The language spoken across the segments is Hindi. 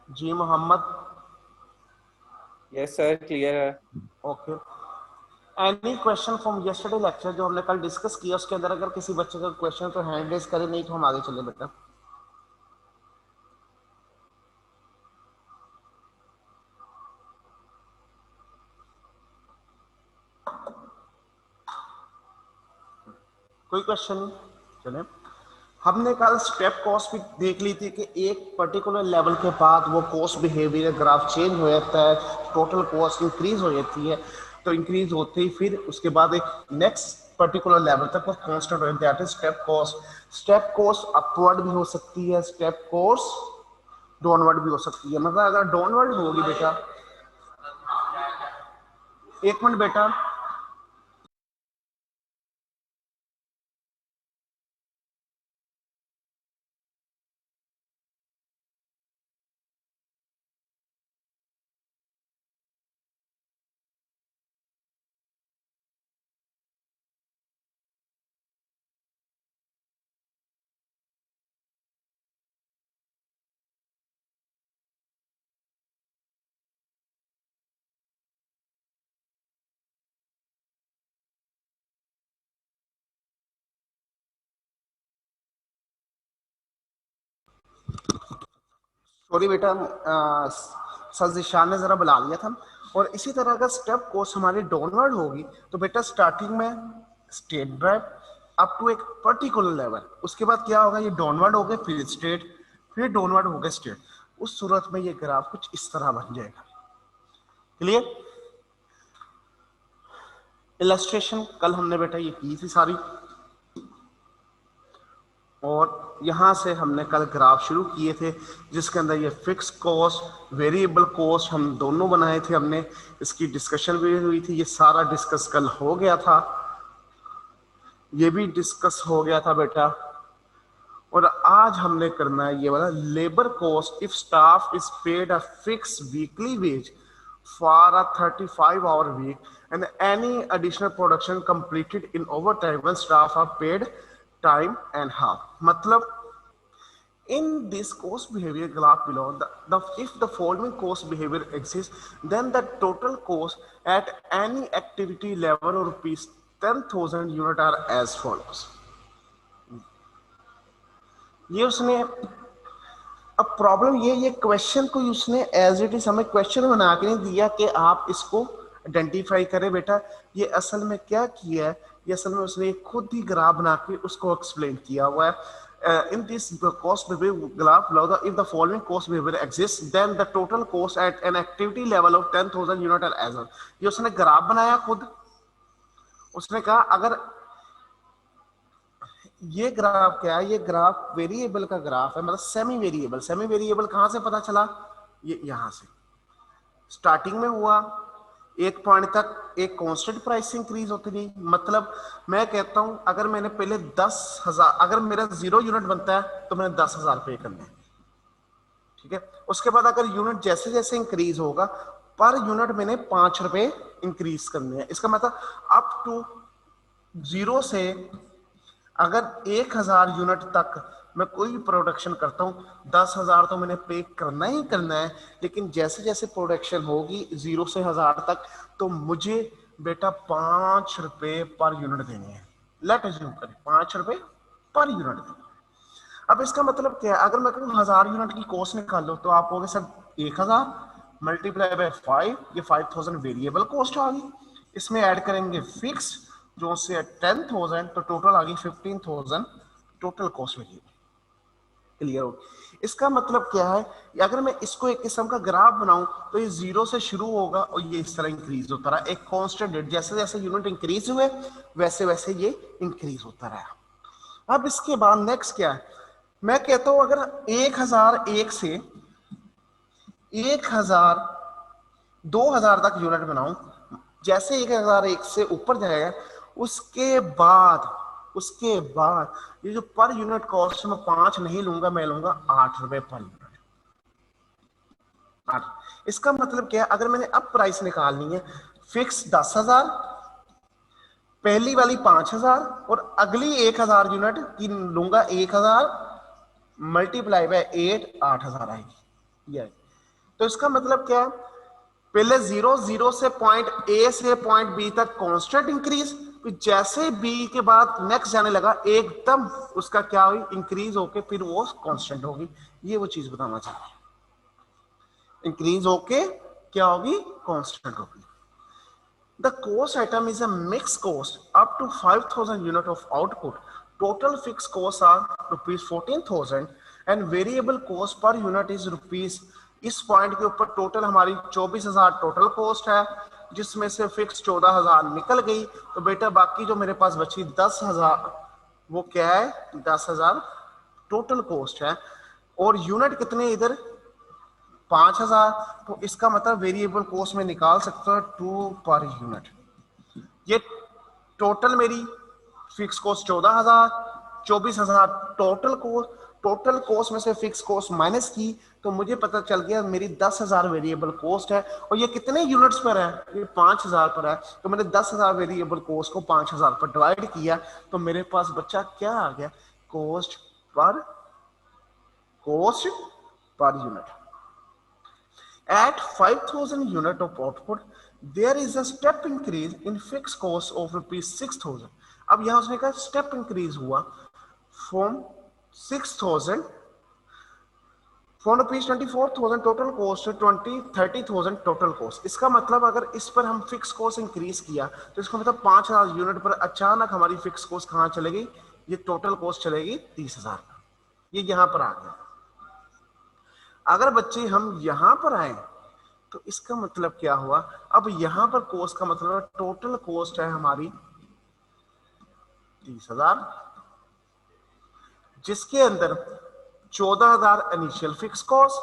जी मोहम्मद। यस सर, क्लियर है। Okay. Any question from yesterday lecture जो हमने कल डिस्कस किया उसके अंदर अगर किसी बच्चे का क्वेश्चन तो हैंड रेज करे, नहीं तो हम आगे चले बेटा। कोई क्वेश्चन नहीं, चले। हमने कल स्टेप कॉस्ट भी देख ली थी कि एक पर्टिकुलर लेवल के बाद वो कॉस्ट बिहेवियर ग्राफ चेंज हो जाता है, टोटल कॉस्ट इंक्रीज हो जाती है। तो इंक्रीज होते ही फिर उसके बाद एक नेक्स्ट पर्टिकुलर लेवल तक वो कांस्टेंट हो जाता है, step cost. Step cost upward भी हो सकती है, स्टेप कॉस्ट डाउनवर्ड भी हो सकती है। मतलब अगर डाउनवर्ड होगी बेटा, एक मिनट बेटा, सॉरी बेटा, सर जिशान ने जरा बुला लिया था। और इसी तरह अगर स्टेप कोर्स हमारी डाउनवर्ड होगी तो बेटा स्टार्टिंग में स्टेट ड्राइव अप टू एक पर्टिकुलर लेवल, उसके बाद क्या होगा, ये डाउनवर्ड हो गए फिर स्टेट, फिर डाउनवर्ड हो गए स्टेट। उस सूरत में ये ग्राफ कुछ इस तरह बन जाएगा। क्लियर? इलस्ट्रेशन कल हमने बेटा ये की थी सारी, और यहां से हमने कल ग्राफ शुरू किए थे जिसके अंदर ये फिक्स कॉस्ट वेरिएबल कॉस्ट हम दोनों बनाए थे हमने। इसकी डिस्कशन भी हुई थी, ये सारा डिस्कस कल हो गया था, ये भी डिस्कस हो गया था बेटा। और आज हमने करना है ये वाला labour cost if staff is paid a fix weekly wage for a 35 hour week and any additional production completed in overtime when staff are paid time and half. मतलब in this cost behavior graph below, if the following cost behavior exists, then the total cost at any activity level of rupees 10,000 unit are as follows. ये उसने, अब प्रॉब्लम ये क्वेश्चन को उसने एज इट इज हमें क्वेश्चन बना के नहीं दिया कि आप इसको आइडेंटिफाई करें बेटा। ये असल में क्या किया है, ये असल में उसने खुद ही ग्राफ बना के उसको एक्सप्लेन किया हुआ है। In this cost behavior graph below, if the following cost behavior exists, then the total cost at an activity level of 10,000 unit are as well. ये उसने ग्राफ बनाया खुद। उसने कहा अगर ये ग्राफ क्या है, ये ग्राफ वेरिएबल का ग्राफ है, मतलब सेमी वेरिएबल। सेमी वेरिएबल कहां से पता चला, ये यहां से स्टार्टिंग में हुआ एक पॉइंट तक एक कांस्टेंट प्राइस इंक्रीज होती रही। मतलब मैं कहता हूं अगर मैंने पहले 10,000, अगर मेरा 0 यूनिट बनता है तो मैंने 10,000 पे करने हैं, ठीक है। उसके बाद अगर यूनिट जैसे जैसे इंक्रीज होगा पर यूनिट मैंने 5 रुपए इंक्रीज करने हैं। इसका मतलब अप टू 0 से अगर 1,000 यूनिट तक मैं कोई भी प्रोडक्शन करता हूँ, 10,000 तो मैंने पे करना ही करना है। लेकिन जैसे जैसे प्रोडक्शन होगी 0 से 1,000 तक, तो मुझे बेटा 5 रुपए पर यूनिट देने हैं। लेट अज्यूम करें 5 रुपए पर यूनिट देने। अब इसका मतलब क्या है, अगर मैं कहूँ 1,000 यूनिट की कॉस्ट निकालो तो आप कहोगे सर 1,000 मल्टीप्लाई बाय 5, ये 5,000 वेरिएबल कॉस्ट आ गई। इसमें ऐड करेंगे फिक्स जो से 10,000, तो टोटल आ गई 15,000 टोटल कॉस्ट वेरिएबल। क्लियर हो? इसका मतलब क्या है, अगर मैं इसको एक किस्म का ग्राफ बनाऊं तो ये 0 से शुरू होगा और ये इस तरह इंक्रीज होता रहा, एक कांस्टेंट रेट, जैसे जैसे यूनिट इंक्रीज हुए वैसे वैसे ये इंक्रीज होता रहा। अब इसके बाद नेक्स्ट क्या है, मैं कहता हूं अगर 1,001 से 1,000 2,000 तक यूनिट बनाऊं, जैसे 1,001 से ऊपर जाएगा उसके बाद ये जो पर यूनिट कॉस्ट में 5 नहीं लूंगा, मैं लूंगा 8 रुपए पर यूनिट। 8। इसका मतलब क्या है, अगर मैंने अब प्राइस निकालनी है फिक्स 10,000, पहली वाली 5,000 और अगली 1,000 यूनिट की लूंगा 1,000 मल्टीप्लाई बाय 8, 8,000 आएगी। ये तो इसका मतलब क्या है, पहले 0 से पॉइंट ए से पॉइंट बी तक कांस्टेंट इंक्रीज, फिर जैसे बी के बाद नेक्स्ट जाने लगा एकदम उसका क्या हुई, इंक्रीज होके फिर वो कांस्टेंट होगी। ये वो चीज बताना चाह रहे हैं, इंक्रीज होके क्या होगी, कांस्टेंट होगी। The cost item is a mixed cost up to 5,000 unit of output. Total fixed costs are rupees 14,000 and variable cost per unit is rupees। इस पॉइंट के ऊपर टोटल हमारी 24,000 टोटल कॉस्ट है, जिसमें से फिक्स 14,000 निकल गई। तो बेटा बाकी जो मेरे पास बची 10,000 वो क्या है, 10,000 टोटल कॉस्ट है। और यूनिट कितने इधर 5,000, तो इसका मतलब वेरिएबल कॉस्ट में निकाल सकते हो 2 पर यूनिट। ये टोटल मेरी fix cost 14,000, 24,000 total cost, total cost में से फिक्स कॉस्ट माइनस की, तो मुझे पता चल गया मेरी 10,000 वेरिएबल कॉस्ट है। और ये कितने यूनिट्स पर है, ये 5,000 पर है। तो मैंने 10,000 वेरिएबल कॉस्ट को 5,000 पर डिवाइड किया, तो मेरे पास बच्चा क्या आ गया, cost per unit. At 5,000 unit of output, there is a step increase in fixed cost of rupees 6,000। अब यहां उसने कहा स्टेप इंक्रीज हुआ from 6,000 from rupees 24,000 total cost 30,000 total cost. इसका मतलब अगर इस पर हम फिक्स कोस्ट इंक्रीज किया तो इसका मतलब 5,000 यूनिट पर अचानक हमारी फिक्स कोस्ट कहां चलेगी, ये टोटल कोस्ट चलेगी 30,000। ये यहां पर आ गया। अगर बच्चे हम यहां पर आए तो इसका मतलब क्या हुआ, अब यहां पर कोस्ट का मतलब टोटल कोस्ट है हमारी 30,000, जिसके अंदर 14,000 initial fix cost,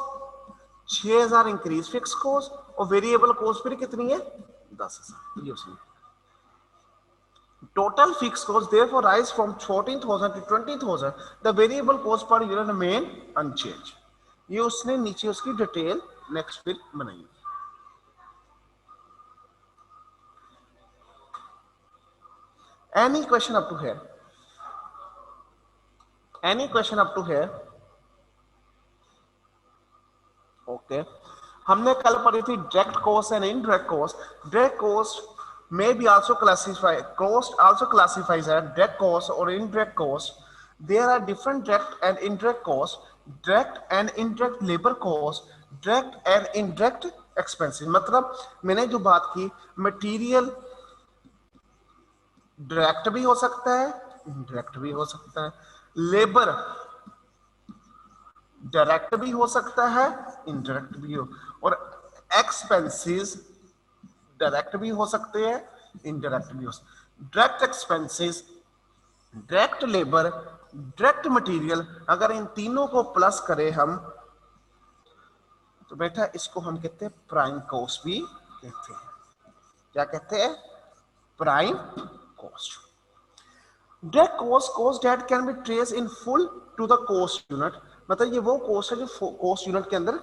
6,000 increase fix cost और वेरिएबल कॉस्ट फिर कितनी है 10,000। ये उसमें total fix cost therefore rise from 14,000 to 20,000, the variable cost per unit remain unchanged। ये उसने नीचे उसकी डिटेल नेक्स्ट फिर बनाई। Any question up to here, any question up to here? Okay, हमने कल पढ़ी थी direct cost and indirect cost. Direct cost may be also classified, cost also classifies as direct cost or indirect cost। There are different direct and indirect costs, direct and indirect labor cost, direct and indirect expenses। मतलब मैंने जो बात की, मटेरियल डायरेक्ट भी हो सकता है, इनडायरेक्ट भी हो सकता है, लेबर डायरेक्ट भी हो सकता है, इनडायरेक्ट भी हो, और एक्सपेंसेस डायरेक्ट भी हो सकते हैं, इनडायरेक्ट भी हो सकते। Direct expenses, direct labour, direct material, अगर इन तीनों को प्लस करें हम तो बेटा इसको हम कहते हैं प्राइम कॉस्ट भी कहते हैं। क्या कहते हैं, prime cost. Direct cost that can be trace in full to the cost unit, मतलब ये वो कॉस्ट है जो कॉस्ट यूनिट के अंदर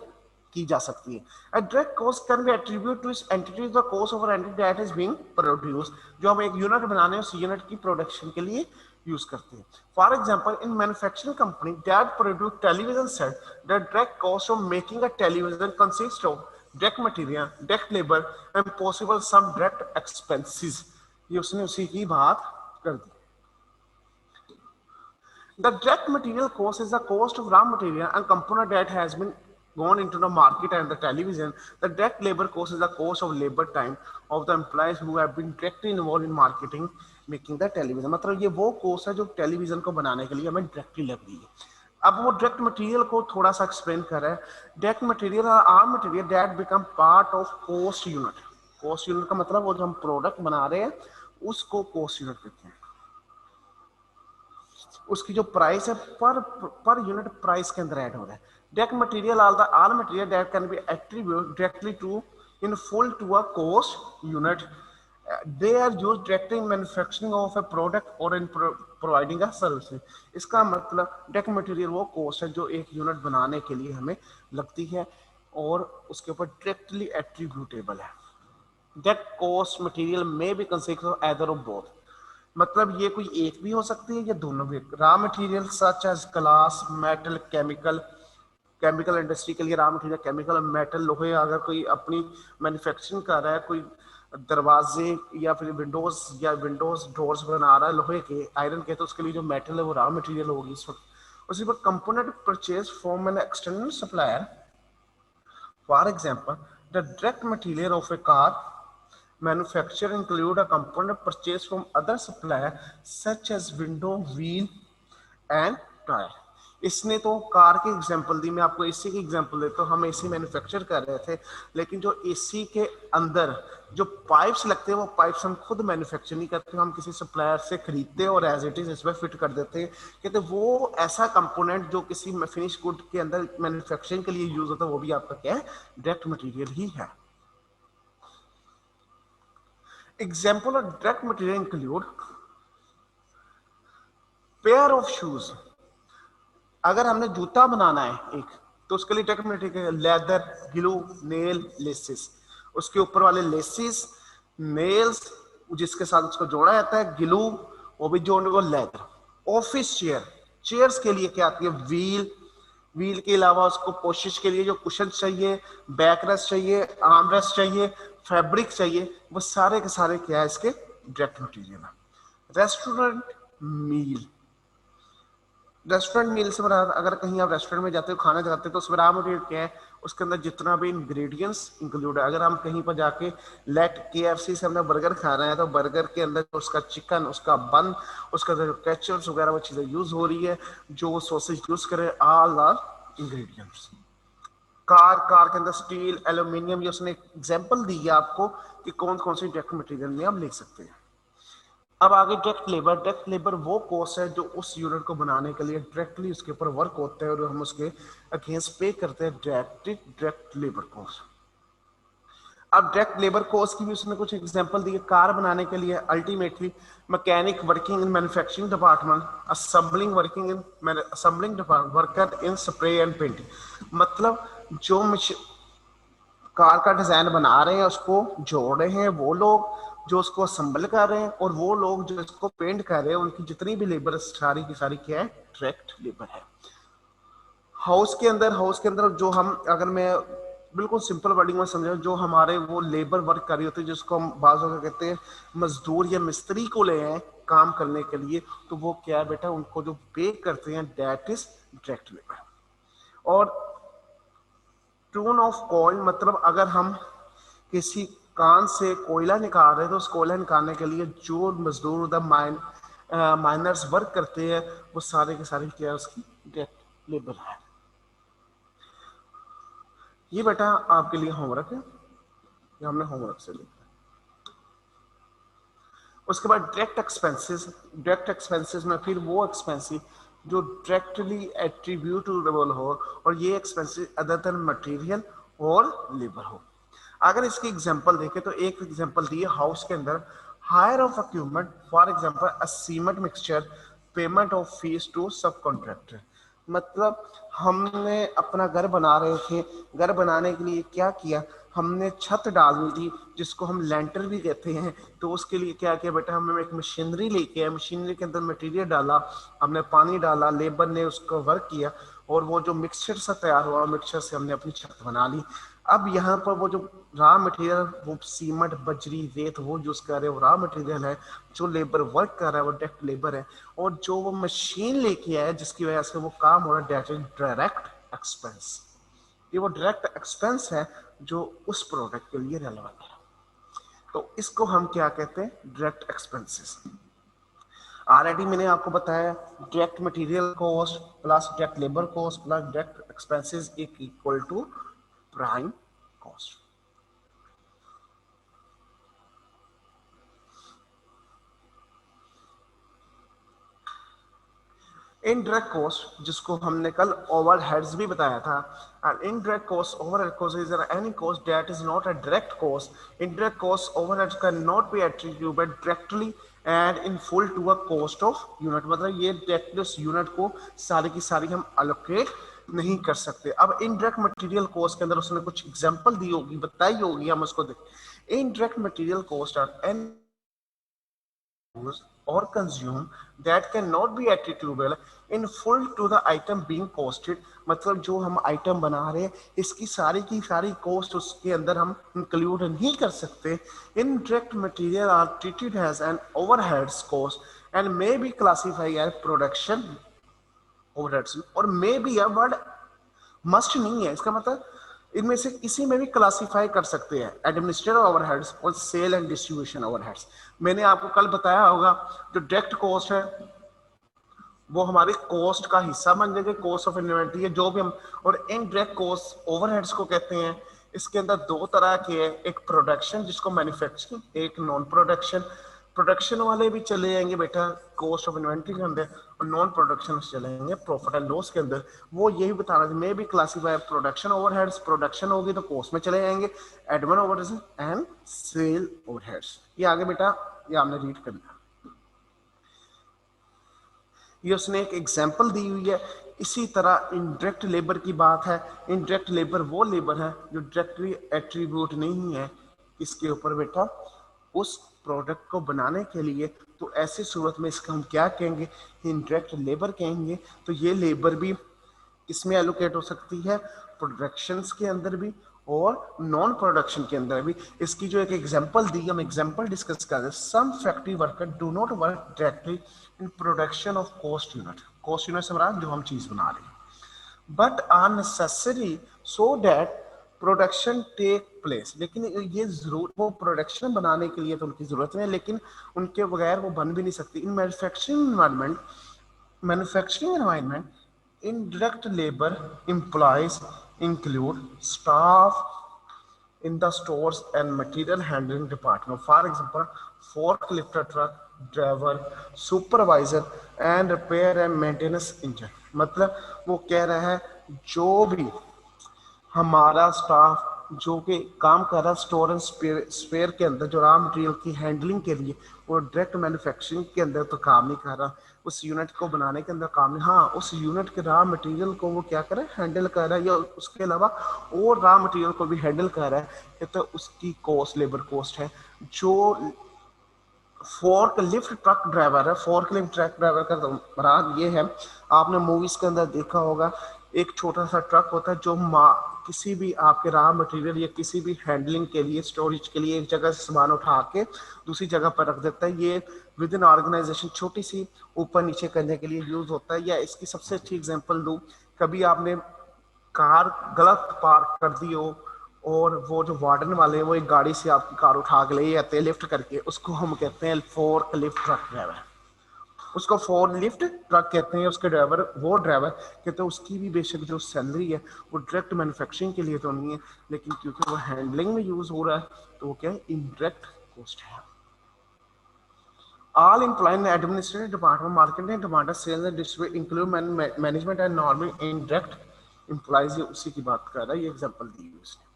की जा सकती है। A direct cost can be attributed to its entity the cost of an entity that is being produced, जो हम एक यूनिट बनाने उस यूनिट की प्रोडक्शन के लिए यूज करते हैं। For example in manufacturing company that produce television set, the direct cost of making a television consist of direct material, direct labour and possible some direct expenses. ये उसने उसी की बात कर दी। The direct material cost is the cost of raw material and component that has been gone into the market and the television. The direct labor cost is the cost of labor time of the employees who have been directly involved in marketing, making the television। मतलब ये वो cost है जो टेलीविजन को बनाने के लिए हमें डायरेक्टली लग रही है। अब वो डायरेक्ट मटेरियल को थोड़ा सा एक्सप्लेन कर रहा है। Direct material are material that become part of cost unit. Cost unit का मतलब वो जो हम प्रोडक्ट बना रहे हैं उसको कॉस्ट यूनिट कहते हैं। उसकी जो प्राइस है पर यूनिट प्राइस के अंदर ऐड हो रहा है। Direct material all material that can be attributed directly to in full to a cost unit। They are used directly in manufacturing of a product or in providing a service। इसका मतलब डायरेक्ट मटेरियल वो कॉस्ट है जो एक यूनिट बनाने के लिए हमें लगती है और उसके ऊपर डायरेक्टली एट्रीब्यूटेबल है। डायरेक्ट कॉस्ट मटेरियल में भी consist of either of both, मतलब ये कोई एक भी हो सकती है या दोनों भी। Raw material such as glass, metal, chemical, chemical industry के लिए रॉ मटेरियल केमिकल मेटल लोहे, अगर कोई अपनी मैन्युफैक्चरिंग कर रहा है, कोई दरवाजे या फिर विंडोज डोर्स बना रहा है लोहे के आयरन के, तो उसके लिए जो मेटल है वो रॉ मटेरियल होगी इस वक्त। उसी पर component purchase from an external supplier, for example the direct material of A car manufacture include a component purchased from other supplier such as window, wheel and tire। इसने तो कार की एग्जांपल दी, मैं आपको एसी की एग्जांपल देता हूँ। हम एसी मैन्युफैक्चर कर रहे थे, लेकिन जो एसी के अंदर जो पाइप्स लगते हैं वो पाइप्स हम खुद मैन्युफैक्चर नहीं करते, हम किसी सप्लायर से खरीदते हैं और एज इट इज इसमें फिट कर देते हैं। कहते वो ऐसा कंपोनेंट जो किसी फिनिश गुड के अंदर मैन्युफैक्चरिंग के लिए यूज होता है, वो भी आपका क्या है, डायरेक्ट मटेरियल ही है। Example of direct material include pair of shoes। अगर हमने जूता बनाना है एक, तो उसके लिए direct material leather, glue, nail, laces. उसके ऊपर वाले लेसिस, नेल्स जिसके साथ उसको जोड़ा जाता है, ग्लू वो भी जोड़ने को, लेदर। ऑफिस चेयर, चेयर्स के लिए क्या आती है, व्हील, व्हील के अलावा उसको पोशिश के लिए जो कुशन चाहिए, बैक रेस्ट चाहिए, आर्म रेस्ट चाहिए, फैब्रिक चाहिए, वो सारे के सारे क्या है, इसके डायरेक्ट मटेरियल है। रेस्टोरेंट मील, रेस्टोरेंट मील से बना, अगर कहीं आप रेस्टोरेंट में जाते हो खाना खाते हो तो उसमें रॉ मटेरियल क्या है, उसके अंदर जितना भी इंग्रेडिएंट्स इंक्लूड है। अगर हम कहीं पर जाके लेट KFC से हमने बर्गर खा रहे हैं, तो बर्गर के अंदर उसका चिकन, उसका बन, उसका जो केचप्स वगैरह वो चीज़ें यूज हो रही है, जो सॉसेज यूज करे, ऑल आर इंग्रेडिएंट्स। कार के अंदर स्टील, एल्यूमिनियम, ये उसने एग्जांपल दी है आपको कि कौन कौन से डायरेक्ट मटेरियल में आप ले सकते हैं। अब आगे डायरेक्ट लेबर। डायरेक्ट लेबर वो कॉस्ट है जो उस यूनिट को बनाने के लिए डायरेक्टली उसके ऊपर वर्क होता है और हम उसके अगेंस्ट पे करते हैं डायरेक्ट लेबर कॉस्ट। अब डायरेक्ट लेबर कॉस्ट की भी उसने कुछ एग्जांपल दिए। कार बनाने के लिए ultimately mechanic working in manufacturing department, assembling working in assembling department, worker in spray and painting. मतलब जो कार का डिजाइन बना रहे हैं, उसको जोड़ रहे हैं वो लोग, जो उसको असेंबल कर रहे हैं, और वो लोग जो इसको पेंट कर रहे हैं, उनकी जितनी भी लेबर सारी की सारी क्या है, डायरेक्ट लेबर है। हाउस के अंदर जो हम, अगर मैं बिल्कुल सिंपल वर्डिंग में समझाऊं, जो हमारे वो लेबर वर्क कर रही होती है, जिसको हम बाज़ अगर कहते हैं मजदूर या मिस्त्री को ले आए काम करने के लिए, तो वो क्या है बेटा, उनको जो पे करते हैं दैट इज डायरेक्ट लेबर। और टून ऑफ कॉइन, मतलब अगर हम किसी कान से कोयला निकाल रहे हैं, तो उस कोयला निकालने के लिए जो मजदूर माइनर्स वर्क करते हैं, वो सारे के सारे क्या है, उसकी डायरेक्ट लेबर है। ये बेटा आपके लिए होमवर्क है, ये हमने होमवर्क से लिखा। उसके बाद डायरेक्ट एक्सपेंसेस। डायरेक्ट एक्सपेंसेस में फिर वो एक्सपेंसेस जो डायरेक्टली एट्रीब्यूटेबल हो, और ये एक्सपेंसेस अदर देन मटेरियल और लेबर हो। अगर इसकी एग्जांपल देखें तो एक एग्जांपल दी है हाउस के अंदर, hire of equipment, for example a cement mixture, payment of fees to subcontractor. मतलब हमने अपना घर बना रहे थे, घर बनाने के लिए क्या किया, हमने छत डालनी थी जिसको हम लेंटर भी कहते हैं। तो उसके लिए क्या किया बेटा, हमने एक मशीनरी लेके आए, मशीनरी के अंदर मटेरियल डाला, हमने पानी डाला, लेबर ने उसको वर्क किया, और वो जो मिक्सचर सा तैयार हुआ, मिक्सचर से हमने अपनी छत बना ली। अब यहाँ पर वो जो रॉ मटेरियल, वो सीमेंट, बजरी, रेत वो यूज कर रहे हैं, वो रॉ मटेरियल है। जो लेबर वर्क कर रहा है वो डायरेक्ट लेबर है, और जो वो मशीन लेके आया जिसकी वजह से वो काम हो रहा है, डायरेक्ट एक्सपेंस। ये वो डायरेक्ट एक्सपेंस है जो उस प्रोडक्ट के लिए रेलेवेंट है। तो इसको हम क्या कहते हैं, डायरेक्ट एक्सपेंसेस। ऑलरेडी मैंने आपको बताया direct material cost plus direct labour cost plus direct expenses equal to prime cost. Indirect cost, जिसको हमने कल ओवरहेड्स भी बताया था, and indirect cost, overhead cost is any cost that is not a direct cost. Indirect cost overheads can not be attributed directly and in full to a cost of unit. मतलब ये डायरेक्टली उस यूनिट को सारी की सारी हम अलोकेट नहीं कर सकते। अब इनडायरेक्ट मटेरियल कॉस्ट के अंदर उसने कुछ एग्जांपल दी होगी, बताई होगी, हम उसको देखें। Indirect material cost are or consume that cannot be attributable in full to the item being costed। मतलब जो हम आइटम बना रहे हैं इसकी सारी की सारी कॉस्ट उसके अंदर हम इंक्लूड नहीं कर सकते। Indirect material are treated as an overheads cost and may be classified as production overheads और may be a word must नहीं है, इसका मतलब इनमें से किसी में भी क्लासिफाई कर सकते हैं, एडमिनिस्ट्रेटिव ओवरहेड्स और सेल एंड डिस्ट्रीब्यूशन ओवरहेड्स। मैंने आपको कल बताया होगा जो डायरेक्ट कॉस्ट है वो हमारी कॉस्ट का हिस्सा बन जाएगा, कॉस्ट ऑफ इन्वेंट्री है जो भी हम, और इनडायरेक्ट कॉस्ट ओवरहेड्स को कहते हैं। इसके अंदर दो तरह के हैं, एक प्रोडक्शन जिसको मैन्युफैक्चरिंग, एक नॉन प्रोडक्शन। प्रोडक्शन वाले भी चले जाएंगे बेटा कॉस्ट ऑफ इन्वेंट्री के अंदर और नॉन प्रोडक्शन चले जाएंगे प्रॉफिट एंड लॉस के अंदर। वो यही बताना था, मैं भी क्लासीफाई प्रोडक्शन ओवरहेड्स, प्रोडक्शन होगी तो कॉस्ट में चले जाएंगे, admin overheads and sell overheads. ये आगे बेटा ये आपने रीड करना। ये उसने एक एग्जाम्पल दी हुई है। इसी तरह इनडायरेक्ट लेबर की बात है। इनडायरेक्ट लेबर वो लेबर है जो डायरेक्टली एट्रीब्यूट नहीं है इसके ऊपर बेटा उस प्रोडक्ट को बनाने के लिए। तो ऐसी सूरत में इसका हम क्या कहेंगे, इनडायरेक्ट लेबर कहेंगे। तो ये लेबर भी इसमें एलोकेट हो सकती है, प्रोडक्शंस के अंदर भी और नॉन प्रोडक्शन के अंदर भी। इसकी जो एक एग्जांपल दी, हम एग्जांपल डिस्कस कर रहे हैं। Some factory worker do not work directly in production of cost unit. Cost unit से हमारा जो हम चीज बना रहे हैं, but are necessary so that production take place. लेकिन ये जरूर वो प्रोडक्शन बनाने के लिए तो उनकी जरूरत है, लेकिन उनके बगैर वो बन भी नहीं सकती। In manufacturing environment indirect labor employees include staff in the stores and material handling department, for example forklift truck driver, supervisor and repair and maintenance engine। मतलब वो कह रहा है जो भी हमारा स्टाफ जो कि काम कर रहा है स्टोर एंड स्पेयर के अंदर, जो रॉ मटेरियल की हैंडलिंग के लिए, वो डायरेक्ट मैन्युफैक्चरिंग के अंदर तो काम नहीं कर रहा, उस यूनिट को बनाने के अंदर काम नहीं, हाँ उस यूनिट के रॉ मटेरियल को वो क्या कर रहा है, हैंडल कर रहा है, या उसके अलावा और रॉ मटेरियल को भी हैंडल कर रहा है, तो उसकी कॉस्ट लेबर कॉस्ट है। जो फोर्क लिफ्ट ट्रक ड्राइवर है, फोर्क लिफ्ट ट्रक ड्राइवर का मराद ये है, आपने मूवीज के अंदर देखा होगा एक छोटा सा ट्रक होता है जो किसी भी आपके रॉ मटेरियल या किसी भी हैंडलिंग के लिए, स्टोरेज के लिए एक जगह से सामान उठा के दूसरी जगह पर रख देता है। ये विद इन ऑर्गेनाइजेशन छोटी सी ऊपर नीचे करने के लिए यूज होता है। या इसकी सबसे अच्छी एग्जांपल दूं, कभी आपने कार गलत पार्क कर दी हो और वो जो वार्डन वाले हैं वो एक गाड़ी से आपकी कार उठा के ले जाते हैं लिफ्ट करके, उसको हम कहते हैं फोर्क लिफ्ट ट्रक ड्राइवर। उसको फोर लिफ्ट ट्रक कहते हैं। उसके ड्राइवर, वो ड्राइवर कहते हैं उसकी भी बेशक जो सैलरी है वो डायरेक्ट मैन्युफैक्चरिंग के लिए तो नहीं है, लेकिन क्योंकि वो हैंडलिंग में यूज हो रहा है तो वो क्या है, इनडायरेक्ट कॉस्ट है। All employee in administrative department, marketing department, sales and distribution include management and normal indirect employees। ये उसी की बात कर रहा है, ये एग्जांपल दी है उसने।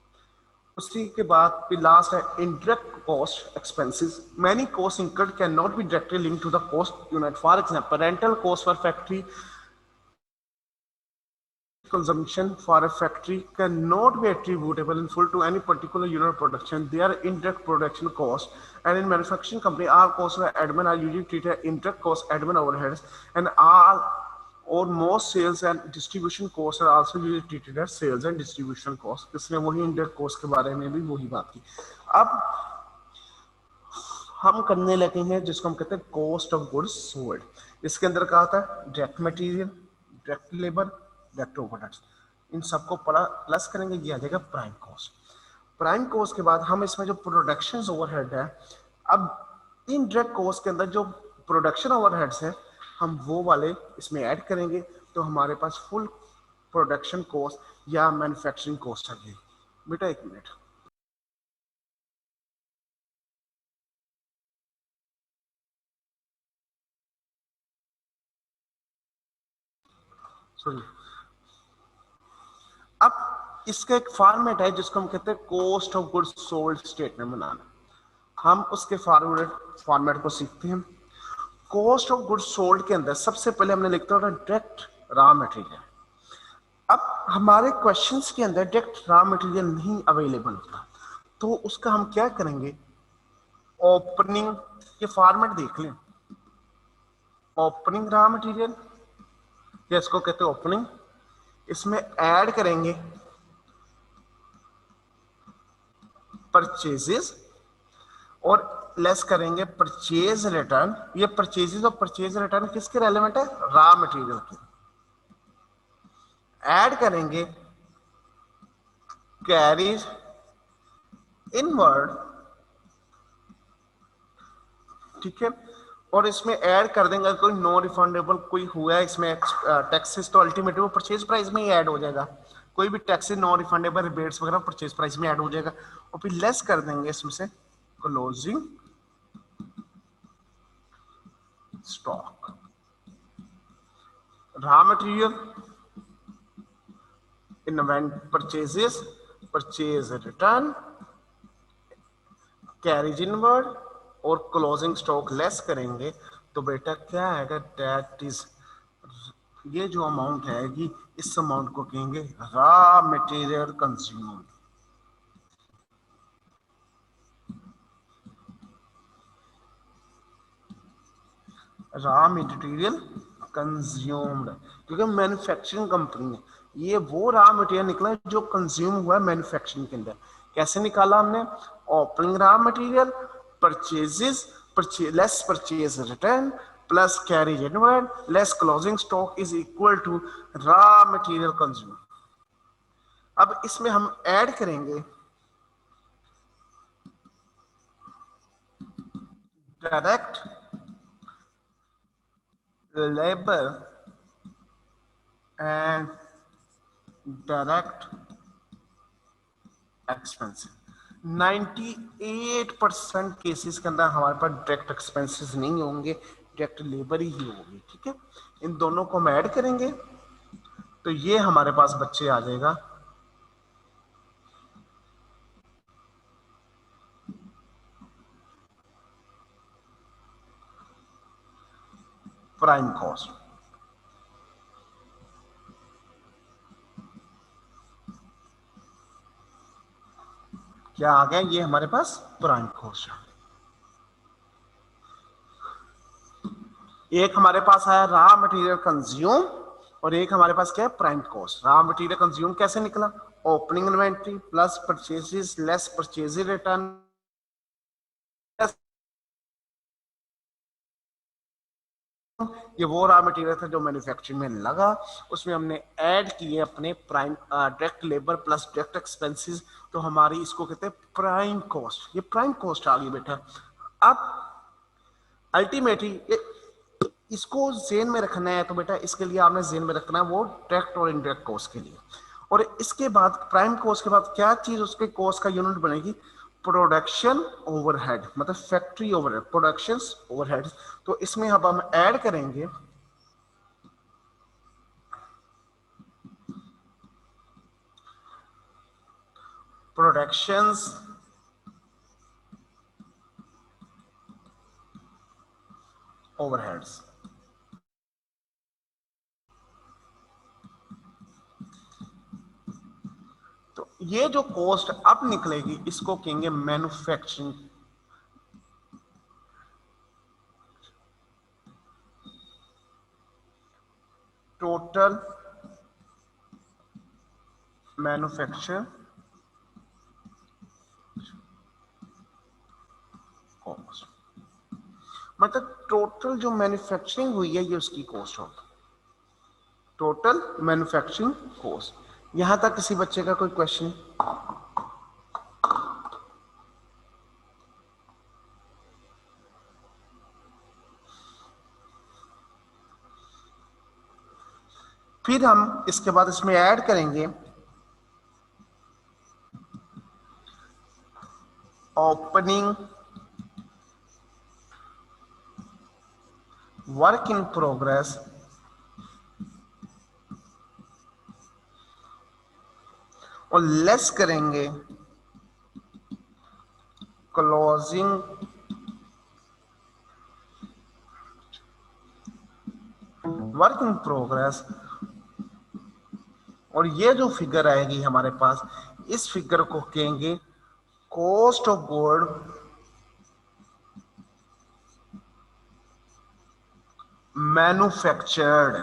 उसी के बाद फिर लास्ट है indirect cost expenses। Many costs incurred cannot be directly linked to the cost unit। For example, rental cost for factory consumption for a factory cannot be attributable in full to any particular unit of production. They are indirect production costs, and in manufacturing company, all costs of admin are usually treated as indirect costs, admin overheads, and all और most sales and distribution costs are also usually treated as sales and distribution costs। इसने वही indirect cost के बारे में भी वही बात की। अब हम करने लगे हैं जिसको हम कहते हैं कॉस्ट ऑफ गुड्स सोल्ड। इसके अंदर क्या होता है, direct material, direct labour, direct overheads, इन सबको प्लस करेंगे, ये आ जाएगा प्राइम कॉस्ट। प्राइम कॉस्ट के बाद हम इसमें जो प्रोडक्शन ओवरहेड है, अब इन डायरेक्ट कॉस्ट के अंदर जो प्रोडक्शन ओवरहेड्स है हम वो वाले इसमें ऐड करेंगे, तो हमारे पास फुल प्रोडक्शन कॉस्ट या मैन्युफैक्चरिंग कॉस्ट आ जाएगी। बेटा एक मिनट, सुनिए। अब इसका एक फॉर्मेट है जिसको हम कहते हैं cost of goods sold statement बनाना। हम उसके फॉर्मेट को सीखते हैं। कॉस्ट ऑफ गुड्स सोल्ड के अंदर सबसे पहले हमने लिखता होगा डायरेक्ट रॉ मटेरियल। अब हमारे क्वेश्चंस के अंदर डायरेक्ट रॉ मटेरियल नहीं अवेलेबल होता, तो उसका हम क्या करेंगे, ओपनिंग, ये फॉर्मेट देख लें, ओपनिंग रॉ मटेरियल, या इसको कहते हैं ओपनिंग, इसमें ऐड करेंगे परचेजेस और लेस करेंगे परचेज रिटर्न। ये परचेजेस और परचेज रिटर्न किसके रेलेवेंट है? रॉ मटेरियल के। ऐड करेंगे कैरीज इनवर्ड, ठीक है, और इसमें ऐड कर देंगे कोई नो रिफंडेबल कोई हुआ है इसमें टैक्सेस, तो अल्टीमेटली वो परचेज प्राइस में ही ऐड हो जाएगा। कोई भी टैक्सेस नो रिफंडेबल रिबेट्स वगैरह परचेज प्राइस में ऐड हो जाएगा, और फिर लेस कर देंगे इसमें से closing stock. Raw material, invent purchases, purchase return, carries inward और क्लोजिंग स्टॉक लेस करेंगे तो बेटा क्या आएगा? दैट इज, ये जो अमाउंट आएगी इस अमाउंट को कहेंगे raw material consumed. Raw material consumed, क्योंकि मैन्युफैक्चरिंग कंपनी है, ये वो रॉ मटेरियल निकला है जो कंज्यूम हुआ है मैन्युफैक्चरिंग के अंदर। कैसे निकाला हमने? Opening raw material purchases, less purchase return plus carriage inward less closing stock is equal to raw material consume. अब इसमें हम ऐड करेंगे direct labour and direct expensive. 98% cases के अंदर हमारे पास डायरेक्ट एक्सपेंसेस नहीं होंगे, डायरेक्ट लेबर ही होगी, ठीक है। इन दोनों को हम ऐड करेंगे तो ये हमारे पास बच्चे आ जाएगा प्राइम कॉस्ट। क्या आ गया? ये हमारे पास प्राइम कॉस्ट। एक हमारे पास आया रॉ मटेरियल कंज्यूम और एक हमारे पास क्या है? Prime cost. Raw material consume कैसे निकला? Opening inventory plus purchases less purchase return, ये वो रॉ मटेरियल था जो मैन्युफैक्चरिंग में लगा, उसमें हमने ऐड किए अपने prime direct labour plus direct expenses, तो हमारी इसको कहते हैं प्राइम कॉस्ट। ये प्राइम कॉस्ट आ गई बेटा। अब अल्टीमेटली इसको जेन में रखना है, तो बेटा इसके लिए आपने जेन में रखना है वो डायरेक्ट और इनडायरेक्ट कॉस्ट के लिए। और इसके बाद प्राइम कॉस्ट के बाद क्या चीज उसके कॉस्ट का यूनिट बनेगी? प्रोडक्शन ओवरहेड, मतलब फैक्ट्री ओवरहेड, प्रोडक्शन ओवरहेड। तो इसमें अब हम ऐड करेंगे प्रोडक्शंस ओवरहेड्स। तो ये जो कॉस्ट अब निकलेगी इसको कहेंगे मैन्युफैक्चरिंग, टोटल मैन्युफैक्चर कॉस्ट, मतलब टोटल जो मैन्युफैक्चरिंग हुई है ये उसकी कॉस्ट होगी, टोटल मैन्युफैक्चरिंग कॉस्ट। यहां तक किसी बच्चे का कोई क्वेश्चन? फिर हम इसके बाद इसमें ऐड करेंगे ओपनिंग वर्क इन प्रोग्रेस और लेस करेंगे क्लोजिंग वर्क इन प्रोग्रेस। और ये जो फिगर आएगी हमारे पास, इस फिगर को कहेंगे कॉस्ट ऑफ गुड मैन्युफैक्चर्ड,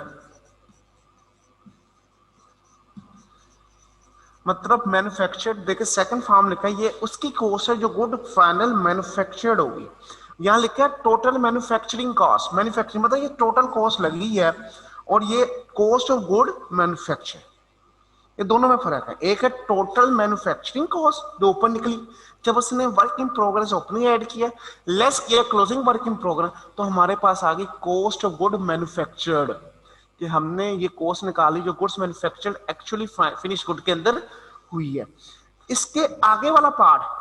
मतलब मैन्युफैक्चर्ड देखिए सेकंड फॉर्म लिखा है, ये उसकी कॉस्ट है जो गुड फाइनल मैन्युफैक्चर्ड होगी। यहाँ लिखा है टोटल मैन्युफैक्चरिंग कॉस्ट, मैन्युफैक्चरिंग मतलब ये टोटल कॉस्ट लगी है, और ये कॉस्ट ऑफ गुड मैन्युफैक्चर, ये दोनों में फर्क है। एक है टोटल मैन्युफैक्चरिंग कॉस्ट जो ऊपर निकली जब उसने work in progress opening add किया, लेस किया क्लोजिंग वर्क इन प्रोग्रेस, तो हमारे पास आ गई कॉस्ट ऑफ गुड मैन्युफैक्चर्ड, कि हमने ये कॉस्ट निकाली जो goods manufactured actually finish good के अंदर हुई है। इसके आगे वाला पार्ट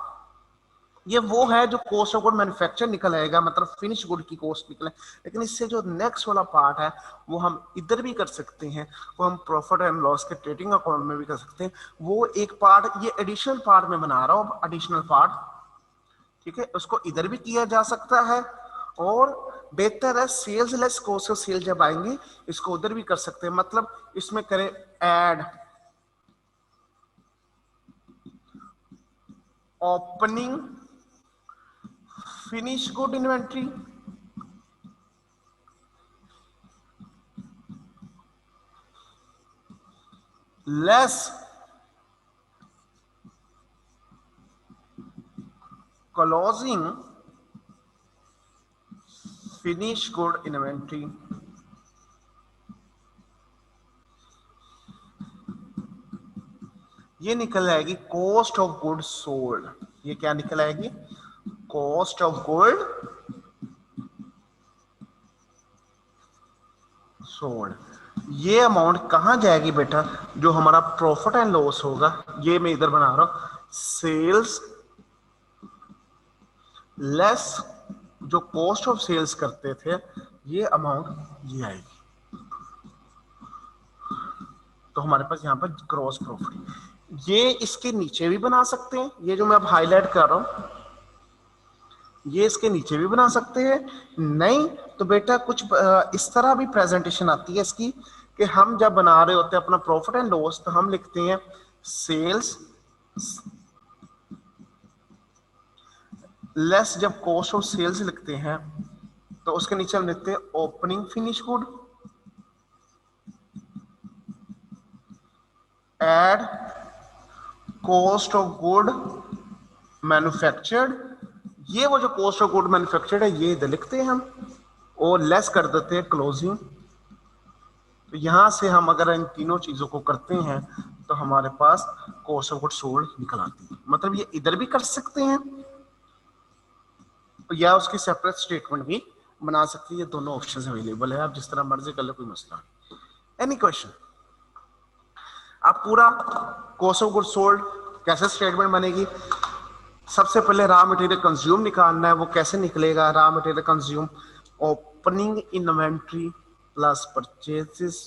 ये वो है जो कॉस्ट ऑफ गुड मैन्युफैक्चर निकल आएगा, मतलब फिनिश गुड की कॉस्ट निकले। लेकिन इससे जो नेक्स्ट वाला पार्ट है वो हम इधर भी कर सकते हैं, वो हम प्रॉफिट एंड लॉस के ट्रेडिंग अकाउंट में भी कर सकते हैं। वो एक पार्ट ये एडिशनल पार्ट में बना रहा हूं, एडिशनल पार्ट, ठीक है, उसको इधर भी किया जा सकता है, और बेहतर है sales less cost of sale जब आएंगे इसको उधर भी कर सकते हैं। मतलब इसमें करें add opening finish good inventory less closing finish good inventory, ये निकल आएगी कॉस्ट ऑफ गुड सोल्ड। ये क्या निकल आएगी? Cost of good sold. ये अमाउंट कहां जाएगी बेटा? जो हमारा प्रॉफिट एंड लॉस होगा, ये मैं इधर बना रहा हूं, सेल्स लेस जो कॉस्ट ऑफ सेल्स करते थे, ये अमाउंट ये आएगी। तो हमारे पास यहां पर ग्रॉस प्रॉफिट, ये इसके नीचे भी बना सकते हैं, ये जो मैं अब हाईलाइट कर रहा हूं ये इसके नीचे भी बना सकते हैं। नहीं तो बेटा कुछ इस तरह भी प्रेजेंटेशन आती है इसकी, कि हम जब बना रहे होते हैं अपना प्रॉफिट एंड लॉस तो हम लिखते हैं सेल्स लेस, जब कॉस्ट ऑफ सेल्स लिखते हैं तो उसके नीचे हम लिखते हैं opening finish good add cost of good manufactured. ये वो जो कॉस्ट ऑफ गुड मैन्युफैक्चर्ड है ये इधर लिखते हैं हम, और लेस कर देते हैं क्लोजिंग। तो यहां से हम अगर इन तीनों चीजों को करते हैं तो हमारे पास कॉस्ट ऑफ गुड सोल्ड निकल आती है। मतलब ये इधर भी कर सकते हैं या उसकी सेपरेट स्टेटमेंट भी बना सकते हैं, ये दोनों ऑप्शन अवेलेबल है, आप जिस तरह मर्जी कर ले, कोई मसला नहीं। Any question? आप पूरा कॉस्ट ऑफ गुड सोल्ड कैसे स्टेटमेंट बनेगी? सबसे पहले रॉ मटेरियल कंज्यूम निकालना है, वो कैसे निकलेगा? Raw material consume opening inventory plus purchases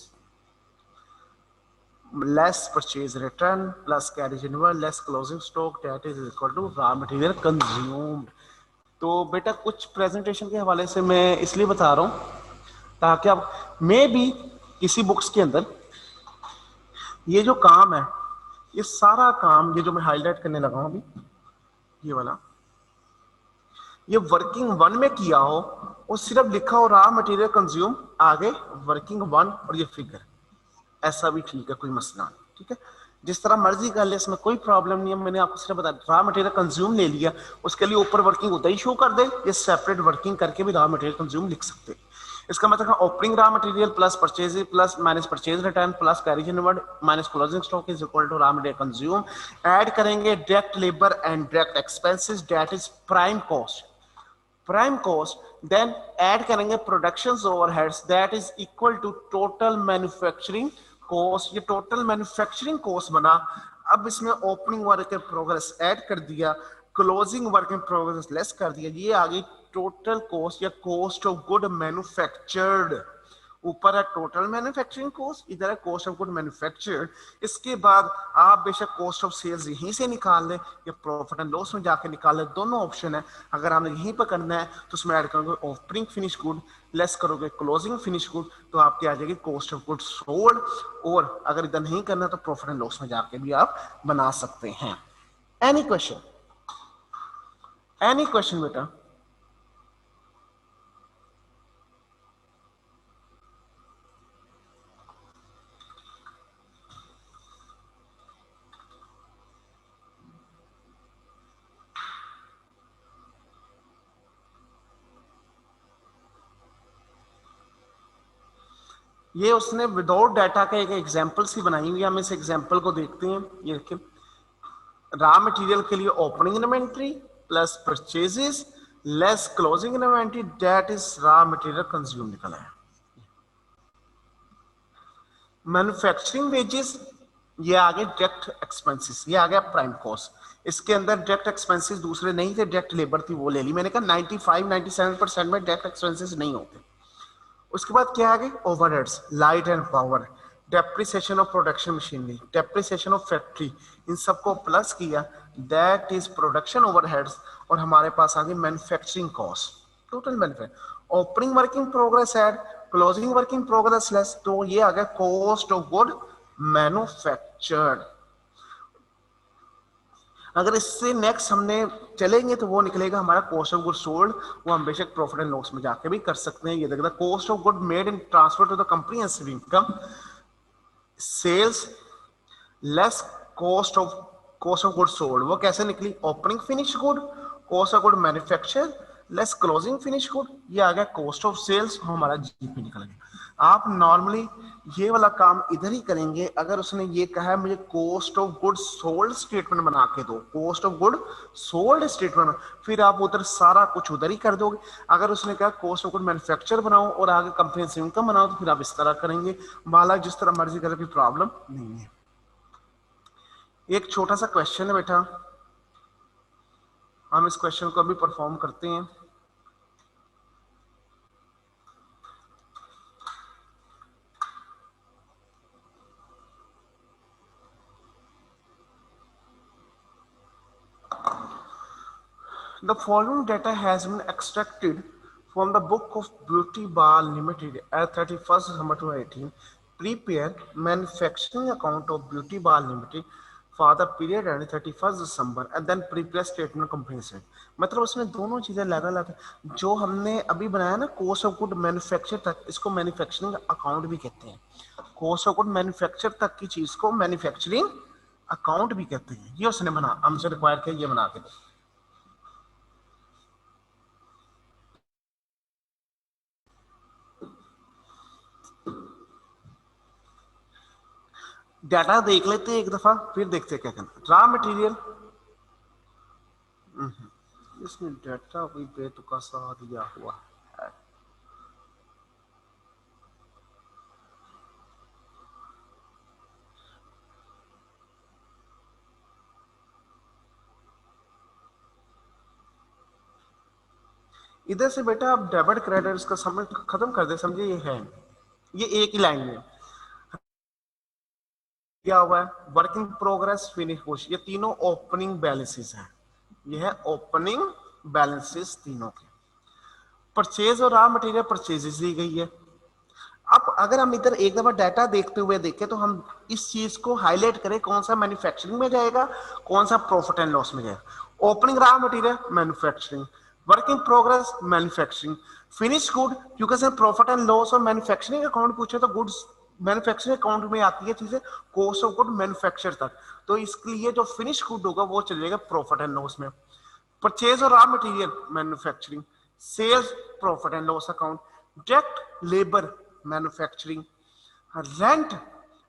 less purchase return plus carriage inward less closing stock, that is equal to raw material consumed. तो बेटा कुछ प्रेजेंटेशन के हवाले से मैं इसलिए बता रहा हूं ताकि आप मे भी किसी बुक्स के अंदर ये जो काम है, ये सारा काम, ये जो मैं हाईलाइट करने लगा हूं अभी, ये वाला, ये वर्किंग वन में किया हो और सिर्फ लिखा हो रॉ मटेरियल कंज्यूम, आगे वर्किंग वन और ये फिगर, ऐसा भी ठीक है, कोई मसला नहीं, ठीक है, जिस तरह मर्जी कर ले, इसमें कोई प्रॉब्लम नहीं है। मैंने आपको सिर्फ बताया रॉ मटेरियल कंज्यूम ले लिया, उसके लिए ऊपर वर्किंग उतना ही शो कर दे, ये सेपरेट वर्किंग करके भी रॉ मटेरियल कंज्यूम लिख सकते हैं। इसका मतलब है opening raw material plus purchase plus minus purchase return plus carriage inward minus closing stock is equal to raw material consume. Add करेंगे direct labour and direct expenses, that is prime cost, prime cost, then add करेंगे production overheads, that is equal to total manufacturing cost. ये टोटल मैन्युफैक्चरिंग कॉस्ट बना। अब इसमें opening work in progress add कर दिया, closing work in progress less कर दिया, ये आ गई टोटल कॉस्ट या कॉस्ट ऑफ गुड मैन्युफैक्चर्ड। ऊपर है टोटल मैन्युफैक्चरिंग कॉस्ट, इधर है कॉस्ट ऑफ गुड मैन्युफैक्चर्ड। इसके बाद आप बेशक कॉस्ट ऑफ सेल्स यहीं से निकाल लें या प्रॉफिट एंड लॉस में जाकर निकाल लें, दोनों ऑप्शन है। अगर आपने यहीं पर करना है तो उसमें ऐड करोगे ओपनिंग फिनिश गुड, लेस करोगे क्लोजिंग फिनिश गुड, तो आपकी आ जाएगी कॉस्ट ऑफ गुड सोल्ड। और अगर इधर नहीं करना तो प्रॉफिट एंड लॉस में जाके भी आप बना सकते हैं। Any question? एनी क्वेश्चन बेटा? ये उसने विदाउट डाटा का एक एग्जाम्पल सी बनाई हुई है, हम इस एग्जाम्पल को देखते हैं। ये देखिए, रॉ मटेरियल के लिए opening inventory plus purchases less closing inventory, that is raw material consume निकला है। मैन्युफैक्चरिंग वेजेस, ये आ गए डायरेक्ट एक्सपेंसेस, ये आ गया प्राइम कॉस्ट। इसके अंदर डायरेक्ट एक्सपेंसेस दूसरे नहीं थे, डायरेक्ट लेबर थी, वो ले ली मैंने। कहा 95-97% में डायरेक्ट एक्सपेंसेस नहीं होते। उसके बाद क्या आ गए, overheads, light and power, depreciation of production machinery, depreciation of factory, इन सबको प्लस किया, दैट इज प्रोडक्शन ओवरहेड्स। और हमारे पास आ गई manufacturing cost, total manufacture. Opening working progress add closing working progress less, तो ये आ गया कॉस्ट ऑफ गुड मैन्युफैक्चर्ड। अगर इससे नेक्स्ट हमने चलेंगे तो वो निकलेगा हमारा कॉस्ट ऑफ गुड सोल्ड, वो हम बेशक प्रॉफिट एंड लॉस में जाके भी कर सकते हैं। ये देखना, cost of good made in transfer to the comprehensive income, sales less cost of good sold, वो कैसे निकली, opening finish good, cost of good manufacture less closing finish good, ये आ गया कॉस्ट ऑफ सेल्स, हमारा जीपी निकल गया। आप नॉर्मली ये वाला काम इधर ही करेंगे। अगर उसने ये कहा है मुझे cost of good sold statement बना के दो, cost of good sold statement, फिर आप उधर सारा कुछ उधर ही कर दोगे। अगर उसने कहा कॉस्ट ऑफ गुड मैन्युफैक्चर बनाओ और आगे कंप्रीहेंसिव इनकम बनाओ, तो फिर आप इस तरह करेंगे। माला जिस तरह मर्जी करे, कोई प्रॉब्लम नहीं है। एक छोटा सा क्वेश्चन है बेटा, हम इस क्वेश्चन को अभी परफॉर्म करते हैं। The following data has been extracted from the book of Beauty Bar Limited at 31st December 2018. Prepare manufacturing account of Beauty Bar Limited for the period ending 31st December and then prepare statement comprehensive। मतलब उसने दोनों चीजें अलग अलग, जो हमने अभी बनाया ना कॉस्ट ऑफ गुड मैन्युफैक्चर तक, इसको मैन्युफैक्चरिंग अकाउंट भी कहते हैं। कॉस्ट ऑफ गुड मैन्युफैक्चर तक की चीज को मैन्युफैक्चरिंग अकाउंट भी कहते हैं। ये उसने बना, हमसे रिक्वायर किया ये बना के दो। डाटा देख लेते हैं एक दफा, फिर देखते हैं क्या करना। रॉ मटेरियल, इसमें डाटा भी बेतुका सा दिया हुआ है। इधर से बेटा आप डेबिट क्रेडिट का समझ खत्म कर दे, समझे। ये है, ये एक ही लाइन में क्या हुआ है, वर्किंग प्रोग्रेस फिनिश पोस्ट, ये तीनों ओपनिंग बैलेंसेस हैं। ये है ओपनिंग बैलेंसेस तीनों के। परचेज और रॉ मटेरियल परचेजेस दी गई है। अब अगर हम इधर एक दफा डाटा देखते हुए देखें तो हम इस चीज को हाईलाइट करें, कौन सा मैन्युफैक्चरिंग में जाएगा, कौन सा प्रॉफिट एंड लॉस में जाएगा। Opening raw material manufacturing, working progress manufacturing, finish good, क्योंकि सर प्रॉफिट एंड लॉस और मैन्युफैक्चरिंग अकाउंट पूछे तो गुड्स मैन्युफैक्चरिंग अकाउंट में आती है चीजें कॉस्ट ऑफ गुड मैन्युफैक्चर तक, तो इसके लिए जो फिनिश गुड होगा वो चलेगा प्रॉफिट एंड लॉस में। परचेज और raw material manufacturing, sales profit and loss account, direct labour manufacturing, rent.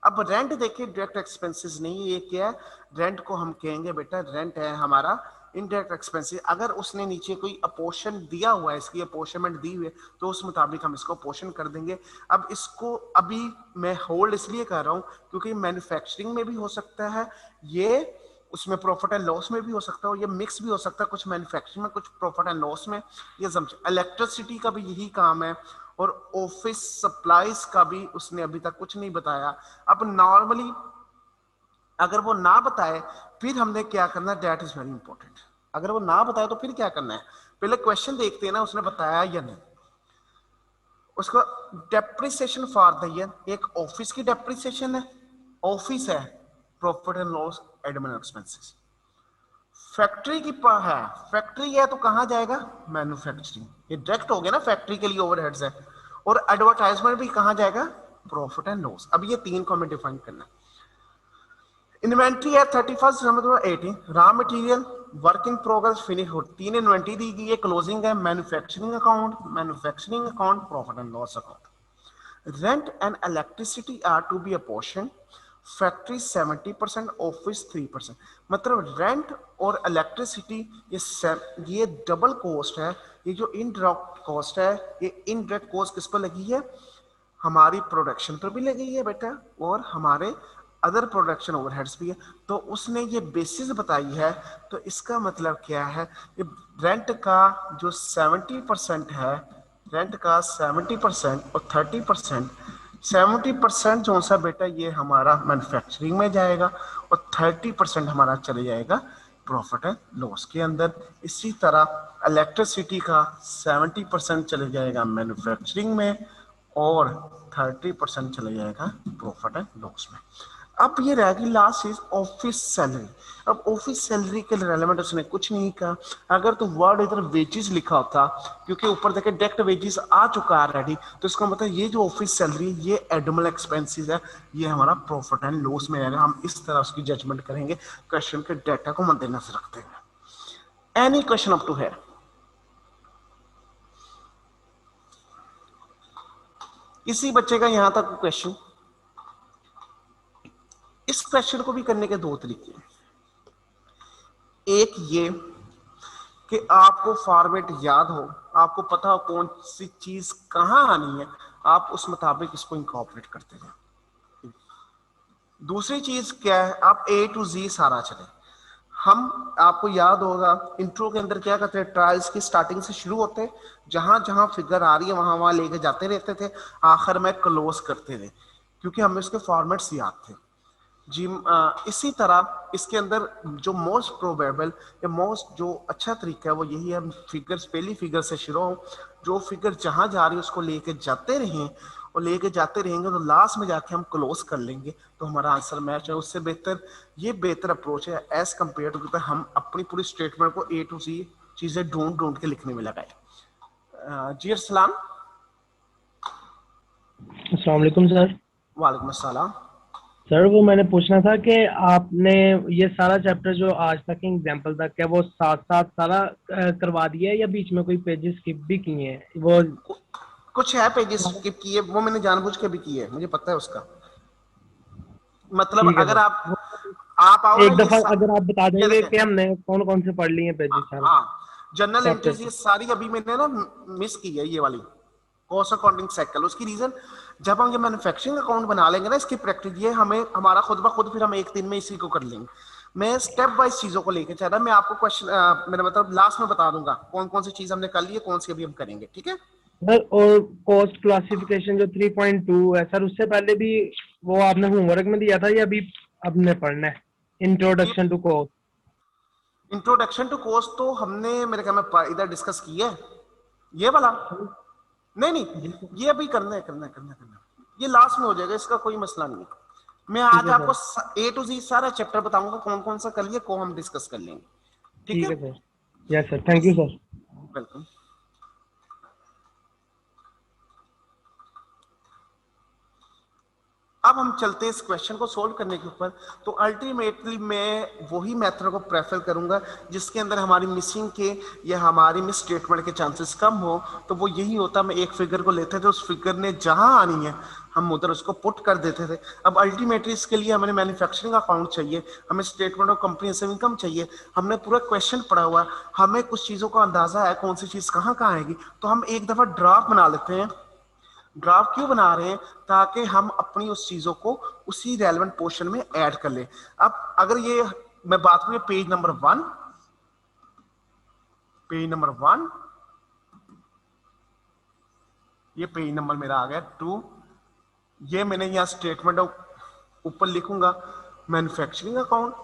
अब रेंट देखिए डायरेक्ट एक्सपेंसेस नहीं, ये क्या है, रेंट को हम कहेंगे बेटा, रेंट है हमारा इनडायरेक्ट एक्सपेंसेस। अगर उसने नीचे कोई अपोर्शन दिया हुआ है, इसकी अपोर्शनमेंट दी हुई है, तो उस मुताबिक हम इसको अपोर्शन कर देंगे। अब इसको अभी मैं होल्ड इसलिए कर रहा हूं क्योंकि मैन्युफैक्चरिंग में भी हो सकता है, ये उसमें प्रॉफिट एंड लॉस में भी हो सकता है, और ये मिक्स भी हो सकता है, कुछ मैन्युफैक्चरिंग में कुछ प्रॉफिट एंड लॉस में। ये समझे, इलेक्ट्रिसिटी का भी यही काम है, और ऑफिस सप्लाईज का भी उसने अभी तक कुछ नहीं बताया। अब नॉर्मली अगर वो ना बताए फिर हमने क्या करना है, दैट इज वेरी इंपॉर्टेंट। अगर वो ना बताए तो फिर क्या करना है, पहले क्वेश्चन देखते हैं ना उसने बताया या नहीं। उसको डेप्रिसिएशन फॉर द ईयर, एक ऑफिस की डेप्रिसिएशन है, ऑफिस है, profit and loss admin expenses. Factory की है, फैक्ट्री है तो कहां जाएगा, मैन्युफैक्चरिंग, ये डायरेक्ट हो गया ना, फैक्ट्री के लिए ओवरहेड्स है। और एडवर्टाइजमेंट भी कहां जाएगा, प्रॉफिट एंड लॉस। अब ये तीन को हमें डिफाइन करना है। इन्वेंट्री है 31st December 2018, raw material, work in progress, finish good, तीन इन्वेंट्री दी गई है। क्लोजिंग है manufacturing account, profit and loss account. Rent and electricity are to be apportion, factory 70%, office 3%। मतलब रेंट और इलेक्ट्रिसिटी ये डबल कॉस्ट है। ये जो इनडायरेक्ट कॉस्ट है, ये इनडायरेक्ट कॉस्ट किस पर लगी है? हमारी प्रोडक्शन पर भी लगी है बेटा, और हमारे अदर प्रोडक्शन ओवरहेड्स भी है। तो उसने ये बेसिस बताई है। तो इसका मतलब क्या है? ये रेंट का जो 70% है, रेंट का 70% और 30%, 70% जो सा बेटा ये हमारा मैन्युफैक्चरिंग में जाएगा, और 30% हमारा चले जाएगा प्रॉफिट एंड लॉस के अंदर। इसी तरह इलेक्ट्रिसिटी का 70% चले जाएगा मैन्युफैक्चरिंग में, और 30% चले जाएगा प्रॉफिट एंड लॉस में। अब ये रहेगी लास्ट चीज, ऑफिस सैलरी। अब ऑफिस सैलरी के रेलेवेंट उसने कुछ नहीं कहा। अगर तो वर्ड इधर वेजेस लिखा होता, क्योंकि ऊपर देखे डायरेक्ट वेजेस आ चुका है ऑलरेडी, तो इसका मतलब ये जो ऑफिस सैलरी, ये एडमल एक्सपेंसेस है, ये हमारा प्रॉफिट एंड लॉस में आएगा। हम इस तरह उसकी जजमेंट करेंगे क्वेश्चन के डाटा को मद्देनजर रखते हुए। एनी क्वेश्चन अप टू है? इसी बच्चे का यहां तक क्वेश्चन। इस क्वेश्चन को भी करने के दो तरीके हैं। एक ये कि आपको फॉर्मेट याद हो, आपको पता हो कौन सी चीज कहां आनी है, आप उस मुताबिक इसको इंकॉर्पोरेट करते जाए। दूसरी चीज क्या है? आप ए टू जी सारा चले। हम, आपको याद होगा इंट्रो के अंदर क्या करते हैं, ट्रायल्स की स्टार्टिंग से शुरू होते हैं, जहां जहां फिगर आ रही है वहां वहां लेके जाते रहते थे, आखिर में क्लोज करते थे, क्योंकि हमें उसके फॉर्मेट्स याद थे जी। इसी तरह इसके अंदर जो मोस्ट प्रोबेबल या मोस्ट जो अच्छा तरीका है वो यही है, फिगर्स पहली फिगर से शुरू हो, जो फिगर जहां जा रही है उसको लेके जाते रहें, और लेके जाते रहेंगे तो लास्ट में जाके हम क्लोज कर लेंगे, तो हमारा आंसर मैच है। उससे बेहतर ये बेहतर अप्रोच है एज कम्पेयर टू हम अपनी पूरी स्टेटमेंट को ए टू सी चीजें ढूंढ ढूंढ के लिखने में लगाए। जी अर्सलान। अस्सलाम वालेकुम सर। वालेकुम अस्सलाम। सर वो मैंने पूछना था कि आपने ये सारा चैप्टर जो आज तक एग्जाम्पल तक है वो साथ साथ सारा करवा दिया है या बीच में कोई पेजेस स्किप भी किए हैं वो? कुछ है पेजेस स्किप किए, वो मैंने जानबूझ के भी किए है, मुझे पता है उसका। मतलब ठीक है अगर सर। आप आओ ना एक दफा ये अगर आप बता ये देंगे देखें। कि हमने कौन कौन से पढ़ लिए हैं पेजेस सारे हाँ, जनरल चैप्टर एंट्रीज ये के। सारी अभी मैंने ना मिस की है, ये वाली कॉस्ट अकाउंटिंग साइकिल। उसकी रीजन, जब हम ये मैन्युफैक्चरिंग अकाउंट बना लेंगे ना, इसकी प्रैक्टिस ये हमें हमारा खुद ब खुद फिर हम एक दिन में इसी को कर लेंगे। मैं स्टेप वाइज चीजों को लेके चल रहा, मैं आपको क्वेश्चन मेरा मतलब लास्ट में बता दूंगा कौन कौन सी चीज हमने कर ली है, कौन सी अभी हम करेंगे, ठीक है? सर और कॉस्ट क्लासिफिकेशन जो 3.2 है सर, उससे पहले भी वो आपने होमवर्क में दिया था या अभी आपने पढ़ना है? जी, introduction to cost. Introduction to course तो हमने मेरे ख्याल में इधर डिस्कस की है, ये वाला। नहीं नहीं, जी सर। ये अभी करना है, ये लास्ट में हो जाएगा, इसका कोई मसला नहीं है। मैं ठीक आज है आपको सर। ए टू जी सारा चैप्टर बताऊंगा, कौन कौन सा कर लिए को हम डिस्कस कर लेंगे, ठीक ठीक है? है sir. Yes sir, thank you sir. Welcome. अब हम चलते हैं इस क्वेश्चन को सोल्व करने के ऊपर। तो अल्टीमेटली मैं वही मेथड को प्रेफर करूंगा जिसके अंदर हमारी मिसिंग के या हमारी मिस स्टेटमेंट के चांसेस कम हो। तो वो यही होता, मैं एक फिगर को लेते थे, उस फिगर ने जहां आनी है हम उधर उसको पुट कर देते थे। अब अल्टीमेटली इसके लिए हमें मैन्युफैक्चरिंग अकाउंट चाहिए, हमें स्टेटमेंट ऑफ कंप्रिहेंसिव इनकम चाहिए, हमने पूरा क्वेश्चन पढ़ा हुआ है, हमें कुछ चीजों का अंदाजा है कौन सी चीज कहाँ कहाँ आएगी। तो हम एक दफा ड्राफ्ट बना लेते हैं। ड्राफ्ट क्यों बना रहे हैं? ताकि हम अपनी उस चीजों को उसी रेलेवेंट पोर्शन में ऐड कर लें। अब अगर ये मैं बात करूं पेज नंबर 1, पेज नंबर 1, ये पेज नंबर मेरा आ गया 2। ये मैंने यहां स्टेटमेंट ऊपर लिखूंगा मैन्युफैक्चरिंग अकाउंट,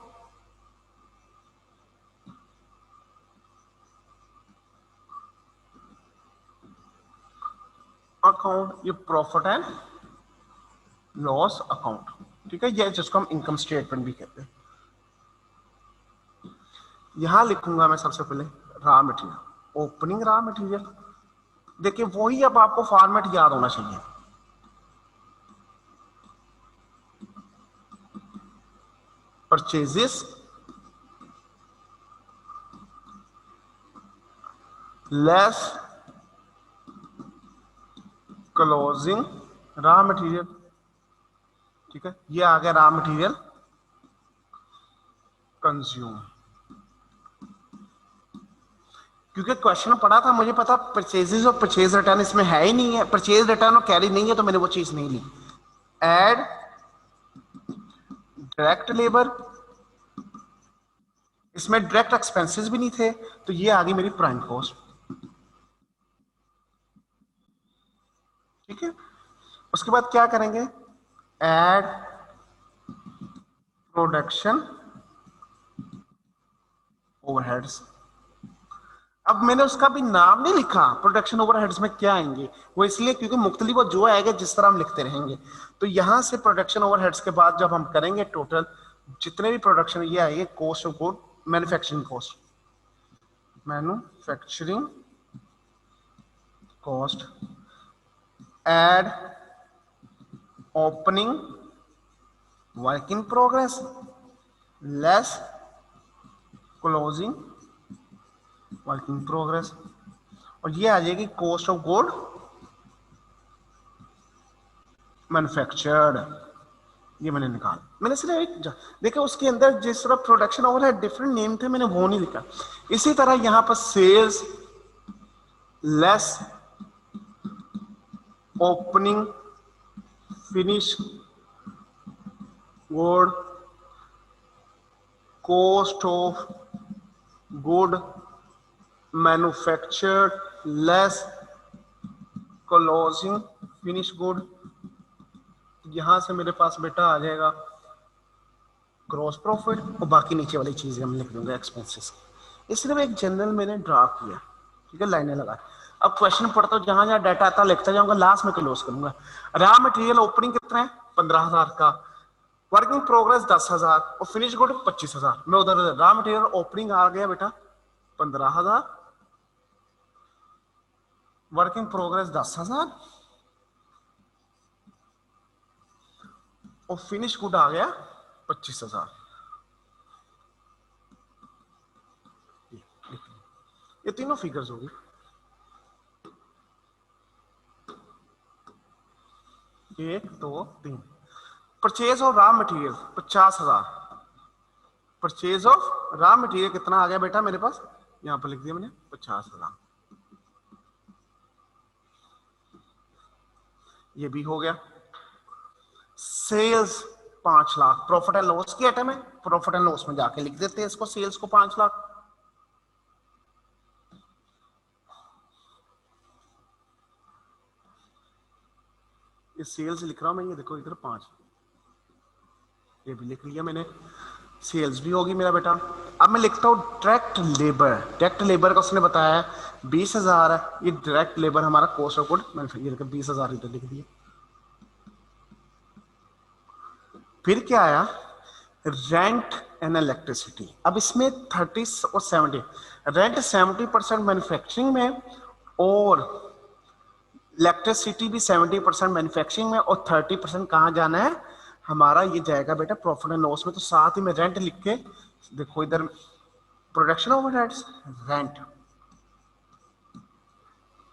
अकाउंट ये प्रॉफिट एंड लॉस अकाउंट, ठीक है? ये जिसको हम इनकम स्टेटमेंट भी कहते हैं। यहां लिखूंगा मैं सबसे पहले raw material, opening raw material. देखिए वही अब आपको फॉर्मेट याद होना चाहिए। Purchases less closing raw material, ठीक है, ये आ गया रॉ मटेरियल कंज्यूम। क्योंकि क्वेश्चन पढ़ा था, मुझे पता परचेजेज और परचेज रिटर्न इसमें है ही नहीं है, परचेज रिटर्न और कैरी नहीं है, तो मैंने वो चीज नहीं ली। एड डायरेक्ट लेबर, इसमें डायरेक्ट एक्सपेंसेस भी नहीं थे, तो ये आ गई मेरी प्राइम कॉस्ट, ठीक है। उसके बाद क्या करेंगे, एड प्रोडक्शन ओवरहेड्स। अब मैंने उसका भी नाम नहीं लिखा, प्रोडक्शन ओवरहेड्स में क्या आएंगे, वो इसलिए क्योंकि मुख्तलिफ वो जो आएगा जिस तरह हम लिखते रहेंगे। तो यहां से प्रोडक्शन ओवरहेड्स के बाद जब हम करेंगे टोटल जितने भी प्रोडक्शन, ये आएंगे cost of good, manufacturing cost, manufacturing cost, add opening work in progress less closing work in progress, और ये आ जाएगी कॉस्ट ऑफ गुड मैन्युफैक्चर्ड। ये मैंने निकाला, मैंने सिर्फ एक देखा उसके अंदर जिस तरह प्रोडक्शन ओवरहेड डिफरेंट नेम थे, मैंने वो नहीं लिखा। इसी तरह यहां पर sales less opening finish good cost of good manufactured less closing finish good. यहां से मेरे पास बेटा आ जाएगा ग्रॉस प्रॉफिट, और बाकी नीचे वाली चीजें हम लिख दूंगा एक्सपेंसेस। इसलिए मैं एक जनरल मैंने ड्रा किया, ठीक है, लाइनें लगा। अब क्वेश्चन पढ़ता हूँ, जहां जहां डाटा आता लिखता जाऊंगा, लास्ट में क्लोज करूंगा। रॉ मटेरियल ओपनिंग कितना है 15,000 का, वर्किंग प्रोग्रेस 10,000 और फिनिश गुड 25,000। मैं उधर रॉ मटेरियल ओपनिंग आ गया बेटा 15,000, वर्किंग प्रोग्रेस 10,000 और फिनिश गुड आ गया 25,000। ये तीनों फिगर्स होगी। एक दो तीन। Purchase of raw material 50,000। Purchase of raw material कितना आ गया बेटा मेरे पास, यहां पर लिख दिया मैंने 50,000। ये भी हो गया। Sales 5 lakh, profit and loss की आइटम है, प्रॉफिट एंड लॉस में जाके लिख देते हैं इसको, सेल्स को 5 लाख। ये सेल्स लिख रहा हूं मैं, ये देखो इधर 5, ये भी लिख लिया मैंने, सेल्स भी होगी मेरा बेटा। अब मैं लिखता हूं डायरेक्ट लेबर। डायरेक्ट लेबर का उसने बताया है 20,000 है, ये डायरेक्ट लेबर हमारा कॉस्ट ऑफ गुड मैन्युफैक्चरिंग, 20,000 इधर लिख दिया। फिर क्या आया, रेंट एंड इलेक्ट्रिसिटी। अब इसमें 30 और 70, रेंट 70% मैन्युफैक्चरिंग में और इलेक्ट्रिसिटी भी 70% मैन्युफैक्चरिंग में, और 30% कहाँ जाना है हमारा, ये जाएगा बेटा प्रॉफिट एंड लॉस में। तो साथ ही में रेंट लिख के देखो इधर, प्रोडक्शन ओवरहेड्स, रेंट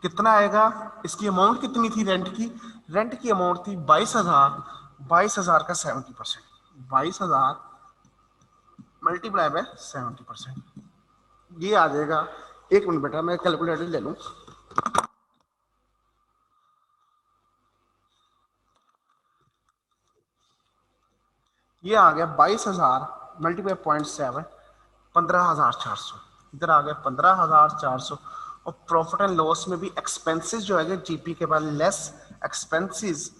कितना आएगा, इसकी अमाउंट कितनी थी रेंट की, रेंट की अमाउंट थी 22,000, 22,000 का 70%, 22,000 मल्टीप्लाई बाय 70%, ये आ जाएगा। एक मिनट बेटा मैं कैलकुलेटर ले लूं। ये आ गया 22,000 मल्टीप्लाई 0.7, 15,400। इधर आ गया 15,400। और प्रॉफिट एंड लॉस में भी एक्सपेंसेस जो आएंगे जीपी के बाद लेस एक्सपेंसेस,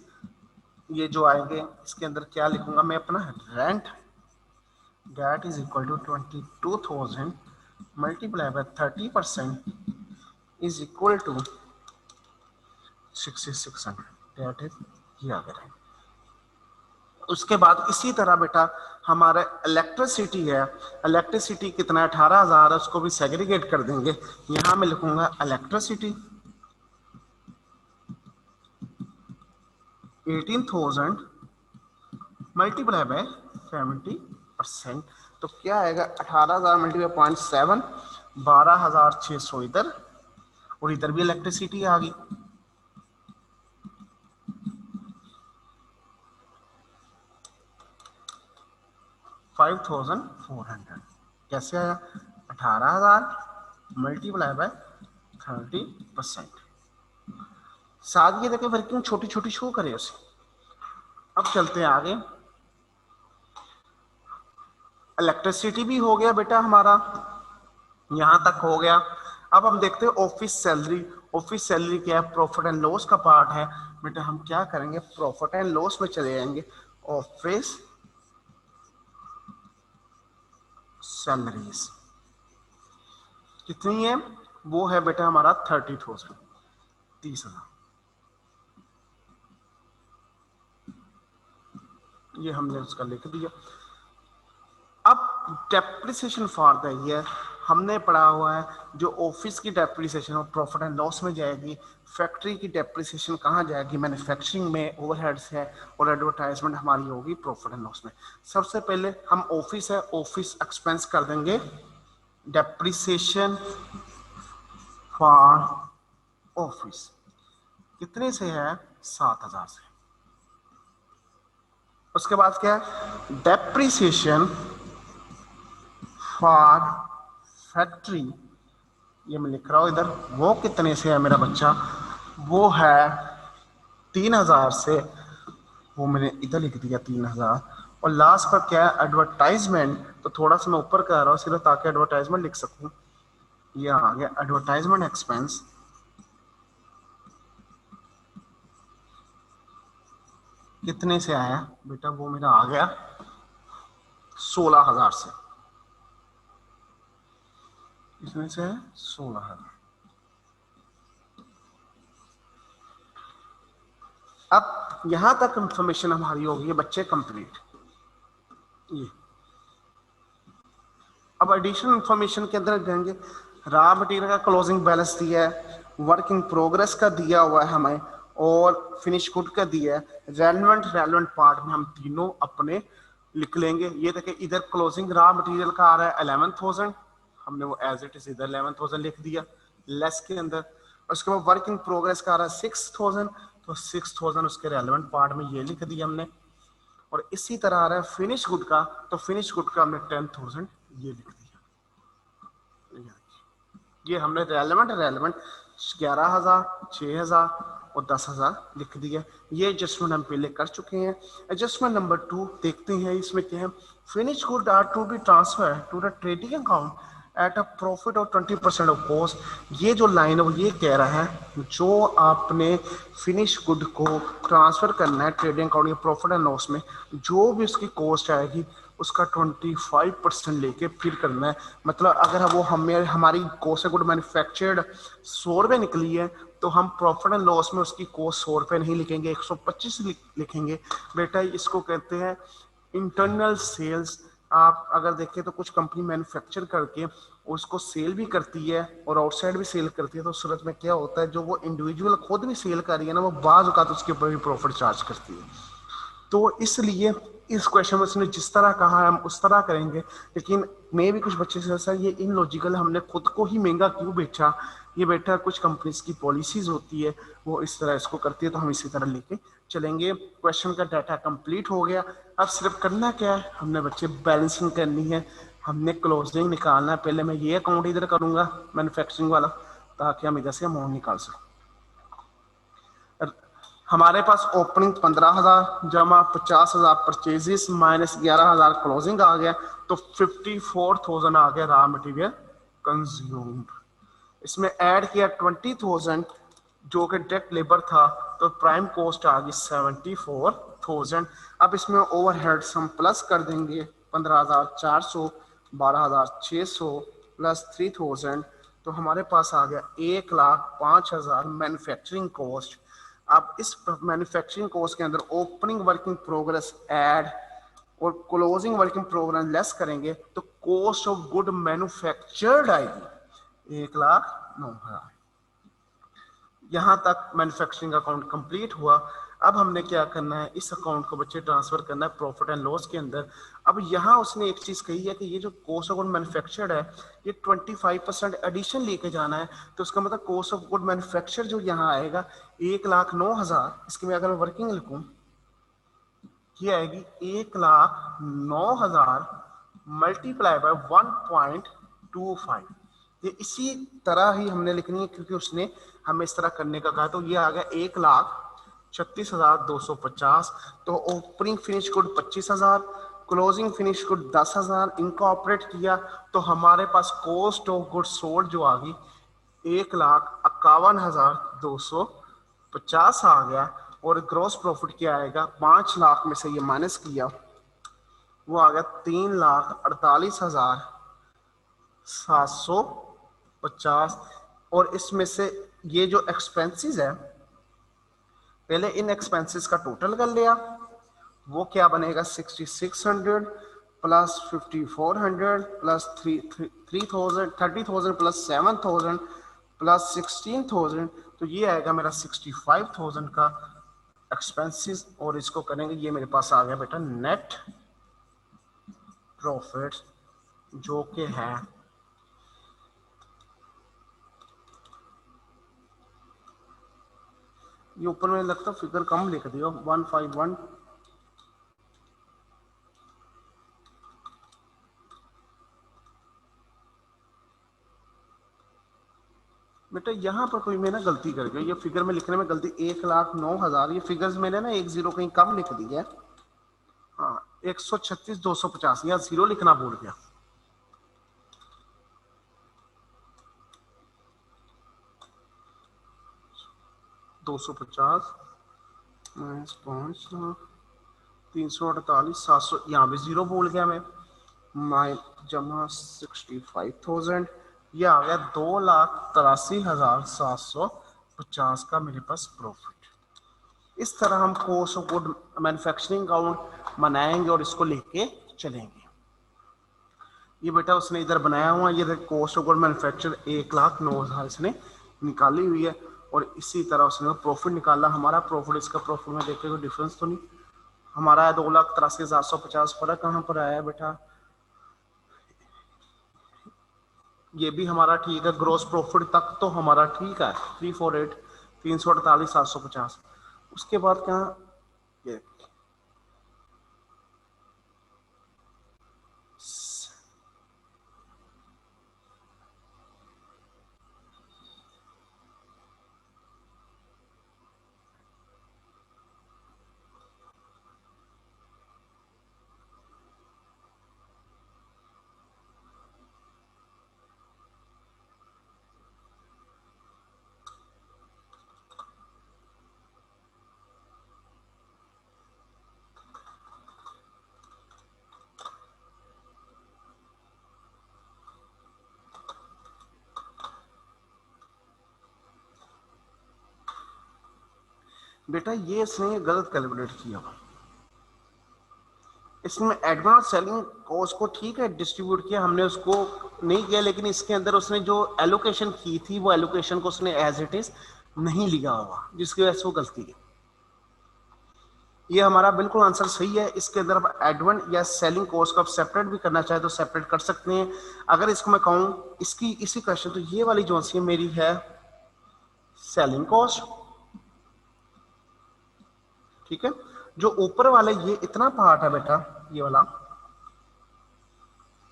ये जो आएंगे इसके अंदर क्या लिखूंगा मैं अपना, rent that is equal to 22,000 multiply by 30% is equal to 6,600, that is, ये आ गया। उसके बाद इसी तरह बेटा हमारा इलेक्ट्रिसिटी है, इलेक्ट्रिसिटी कितना है 18,000 है, उसको भी सेग्रीगेट कर देंगे। यहां मैं लिखूंगा इलेक्ट्रिसिटी 18,000 मल्टीप्लाई बाय 70%। तो क्या आएगा 18,000 मल्टीप्लाई 0.7, 12,600 इधर, और इधर भी इलेक्ट्रिसिटी आ गई। 5400 कैसे आया? 18,000 मल्टीप्लाई बाय 30%। साथ ये देखें वर्किंग छोटी छोटी शो करे उसे। अब चलते हैं आगे। इलेक्ट्रिसिटी भी हो गया बेटा हमारा, यहां तक हो गया। अब हम देखते हैं ऑफिस सैलरी। ऑफिस सैलरी क्या है? प्रॉफिट एंड लॉस का पार्ट है बेटा। हम क्या करेंगे? प्रॉफिट एंड लॉस में चले जाएंगे। ऑफिस सैलरीज कितनी है? वो है बेटा हमारा 30,000, 30,000। ये हमने उसका लिख दिया। अब डेप्रिसिएशन फॉर द ईयर हमने पढ़ा हुआ है, जो ऑफिस की डेप्रिसिएशन और प्रॉफिट एंड लॉस में जाएगी। फैक्ट्री की डेप्रिसिएशन कहाँ जाएगी? मैन्युफैक्चरिंग में ओवरहेड्स है, और एडवर्टाइजमेंट हमारी होगी प्रॉफिट एंड लॉस में। सबसे पहले हम ऑफिस है, ऑफिस एक्सपेंस कर देंगे डेप्रिसिएशन फॉर ऑफिस। कितने से है? 7,000 से। उसके बाद क्या है? डेप्रिसिएशन फॉर फैक्ट्री, ये मैं लिख रहा हूं इधर, वो कितने से है मेरा बच्चा? वो है 3,000 से। वो मैंने इधर लिख दिया 3,000। और लास्ट पर क्या है? एडवर्टाइजमेंट। तो थोड़ा सा मैं ऊपर कर रहा हूँ सिर्फ ताकि एडवर्टाइजमेंट लिख सकूं। ये आ गया एडवर्टाइजमेंट एक्सपेंस। कितने से आया बेटा? वो मेरा आ गया 16,000 से। इसमें से है 16,000। अब यहां तक इंफॉर्मेशन हमारी होगी है बच्चे कंप्लीट। ये अब एडिशनल इंफॉर्मेशन के अंदर जाएंगे। रॉ मटेरियल का क्लोजिंग बैलेंस दिया है, वर्क इन प्रोग्रेस का दिया हुआ है हमें, और फिनिश गुड का दिया है। रेलेवेंट पार्ट में हम तीनों अपने लिख लेंगे। ये देखिए इधर क्लोजिंग रॉ मटेरियल का आ रहा है 11,000, हमने वो एज इट इज इधर 11,000 लिख दिया लेस के अंदर। उसके बाद वर्क इन प्रोग्रेस का आ रहा है 6,000, तो 6,000 उसके रेलेवेंट पार्ट में ये लिख दिया हमने। और इसी तरह आ रहा है फिनिश गुड का, तो फिनिश गुड का हमने 10,000 ये लिख दिया। ये हमने रेलेवेंट 11,000, 6,000 और 10,000 लिख दिया। ये एडजस्टमेंट हम पहले कर चुके हैं। एडजस्टमेंट नंबर 2 देखते हैं। इसमें क्या है? Finish good are to be transfer to the trading account at a profit of 20% of cost. ये जो लाइन है वो ये कह रहा है जो आपने फिनिश गुड को ट्रांसफर करना है ट्रेडिंग अकाउंट या प्रॉफिट एंड लॉस में, जो भी उसकी कॉस्ट आएगी उसका 25% लेके फिर करना है। मतलब अगर वो हमें हमारी कॉस्ट गुड मैन्युफैक्चर्ड 100 रुपये निकली है, तो हम प्रॉफिट एंड लॉस में उसकी कॉस्ट 100 रुपये नहीं लिखेंगे, 125 लिखेंगे। बेटा इसको कहते हैं इंटरनल सेल्स। आप अगर देखें तो कुछ कंपनी मैन्युफैक्चर करके उसको सेल भी करती है और आउटसाइड भी सेल करती है। तो उस सूरत में क्या होता है, जो वो इंडिविजुअल खुद भी सेल कर रही है ना, वो बाज़ औक़ात उसके ऊपर भी प्रॉफिट चार्ज करती है। तो इसलिए इस क्वेश्चन में उसने जिस तरह कहा है हम उस तरह करेंगे। लेकिन मैं भी कुछ बच्चे से सर ये इनलॉजिकल, हमने खुद को ही महंगा क्यों बेचा? ये बेटा कुछ कंपनीज की पॉलिसीज होती है, वो इस तरह इसको करती है, तो हम इसी तरह लेके चलेंगे। क्वेश्चन का डाटा कंप्लीट हो गया। अब सिर्फ करना क्या है? हमने बच्चे बैलेंसिंग करनी है, हमने क्लोजिंग निकालना है। पहले मैं ये अकाउंट इधर करूंगा मैन्युफैक्चरिंग वाला, ताकि हम इधर से अमाउंट निकाल सकें। हमारे पास ओपनिंग 15,000 जमा 50,000 परचेजेस माइनस 11,000 क्लोजिंग आ गया, तो 54,000 आ गया रॉ मटेरियल कंज्यूम्ड। इसमें ऐड किया 20,000 जो कि डायरेक्ट लेबर था, तो प्राइम कॉस्ट आ गई 74,000। अब इसमें ओवरहेड्स हम प्लस कर देंगे 15,400, 12,600 प्लस 3,000, तो हमारे पास आ गया 1,05,000 मैन्युफैक्चरिंग कॉस्ट। अब इस मैन्युफैक्चरिंग कॉस्ट के अंदर ओपनिंग वर्किंग प्रोग्रेस ऐड और क्लोजिंग वर्किंग प्रोग्रेस लेस करेंगे, तो कॉस्ट ऑफ गुड मैन्युफैक्चर्ड आएगी 1,09,000। यहां तक मैन्युफैक्चरिंग अकाउंट कंप्लीट हुआ। अब हमने क्या करना है? इस अकाउंट को बच्चे ट्रांसफर करना है प्रॉफिट एंड लॉस के अंदर। अब यहाँ उसने एक चीज कही है कि ये जो कॉस्ट ऑफ गुड मैन्युफैक्चर्ड है, ये 25% एडिशन लेके जाना है। तो उसका मतलब कॉस्ट ऑफ गुड मैन्युफैक्चर जो यहाँ आएगा 1,09,000, इसके में अगर मैं वर्किंग लिखूं, ये आएगी 1,09,000 मल्टीप्लाई बाय 1.25। ये इसी तरह ही हमने लिखनी है क्योंकि उसने हमें इस तरह करने का कहा। तो ये आ गया 1,36,250। तो opening finish good 25,000, closing finish good 10,000। इनको ऑपरेट किया तो हमारे पास कॉस्ट ऑफ गुड सोल्ड जो आ गई 1,51,250 आ गया। और ग्रॉस प्रॉफिट क्या आएगा, 5 लाख में से ये माइनस किया वो आ गया 3,48,750। और इसमें से ये जो एक्सपेंसेस है, पहले इन एक्सपेंसेस का टोटल कर लिया, वो क्या बनेगा 6,600 प्लस 5,400 प्लस 30,000 प्लस 7,000 प्लस 16,000। तो ये आएगा मेरा 65,000 का एक्सपेंसेस। और इसको करेंगे, ये मेरे पास आ गया बेटा नेट प्रॉफिट जो कि है ये ऊपर में लगता फिगर कम लिख दियो 151। बेटा यहाँ पर कोई मैंने गलती कर गया, ये फिगर में लिखने में गलती 1,09,000, ये फिगर्स मैंने ना 1 0 कहीं कम लिख दी है। हाँ 136,250, यहाँ 0 लिखना भूल गया। $250 माइनस 5,00,000 348,700, यहाँ भी 0 भूल गया मैं। माइ जमा 65,000, ये आ गया 2,83,750 का मेरे पास प्रॉफिट। इस तरह हम cost of good manufacturing account बनाएंगे और इसको लेके चलेंगे। ये बेटा उसने इधर बनाया हुआ, ये कॉस्ट ऑफ गुड मैन्युफैक्चर 1,09,000 इसने निकाली हुई है। और इसी तरह उसने प्रॉफिट निकाला। हमारा प्रॉफिट इसका प्रॉफिट में देखे कोई डिफरेंस तो नहीं, हमारा है 2,83,750। फर्क कहाँ पर आया है बेटा, ये भी हमारा ठीक है, ग्रोस प्रॉफिट तक तो हमारा ठीक है 348 348,750। उसके बाद कहाँ ये बेटा ये इसने गलत कैलकुलेट किया हुआ। इसमें एडवांस सेलिंग कॉस्ट को ठीक है डिस्ट्रीब्यूट किया हमने, उसको नहीं किया, लेकिन इसके अंदर उसने जो एलोकेशन की थी वो एलोकेशन को उसने एज इट इज नहीं लिया हुआ, जिसकी वजह से वो गलती है। ये हमारा बिल्कुल आंसर सही है। इसके अंदर आप एडवांस या सेलिंग कॉस्ट को आप सेपरेट भी करना चाहे तो सेपरेट कर सकते हैं। अगर इसको मैं कहूँ इसकी इसी क्वेश्चन, तो ये वाली जो सी मेरी है सेलिंग कॉस्ट, ठीक है। जो ऊपर वाले ये इतना पार्ट है बेटा, ये वाला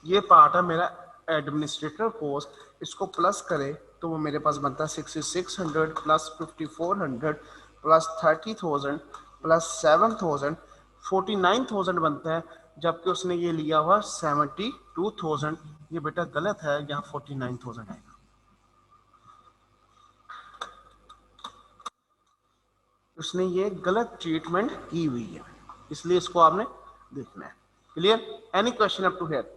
ये पार्ट है मेरा एडमिनिस्ट्रेटर कोस्ट, इसको प्लस करे तो वो मेरे पास बनता है 6,600 प्लस 5,400 प्लस 30,000 प्लस 7,000 49,000 बनता है। जबकि उसने ये लिया हुआ 72,000। ये बेटा गलत है, यहाँ 49,000 आएगा। उसने ये गलत ट्रीटमेंट की हुई है, इसलिए इसको आपने देखना है। Clear? Any question up to here?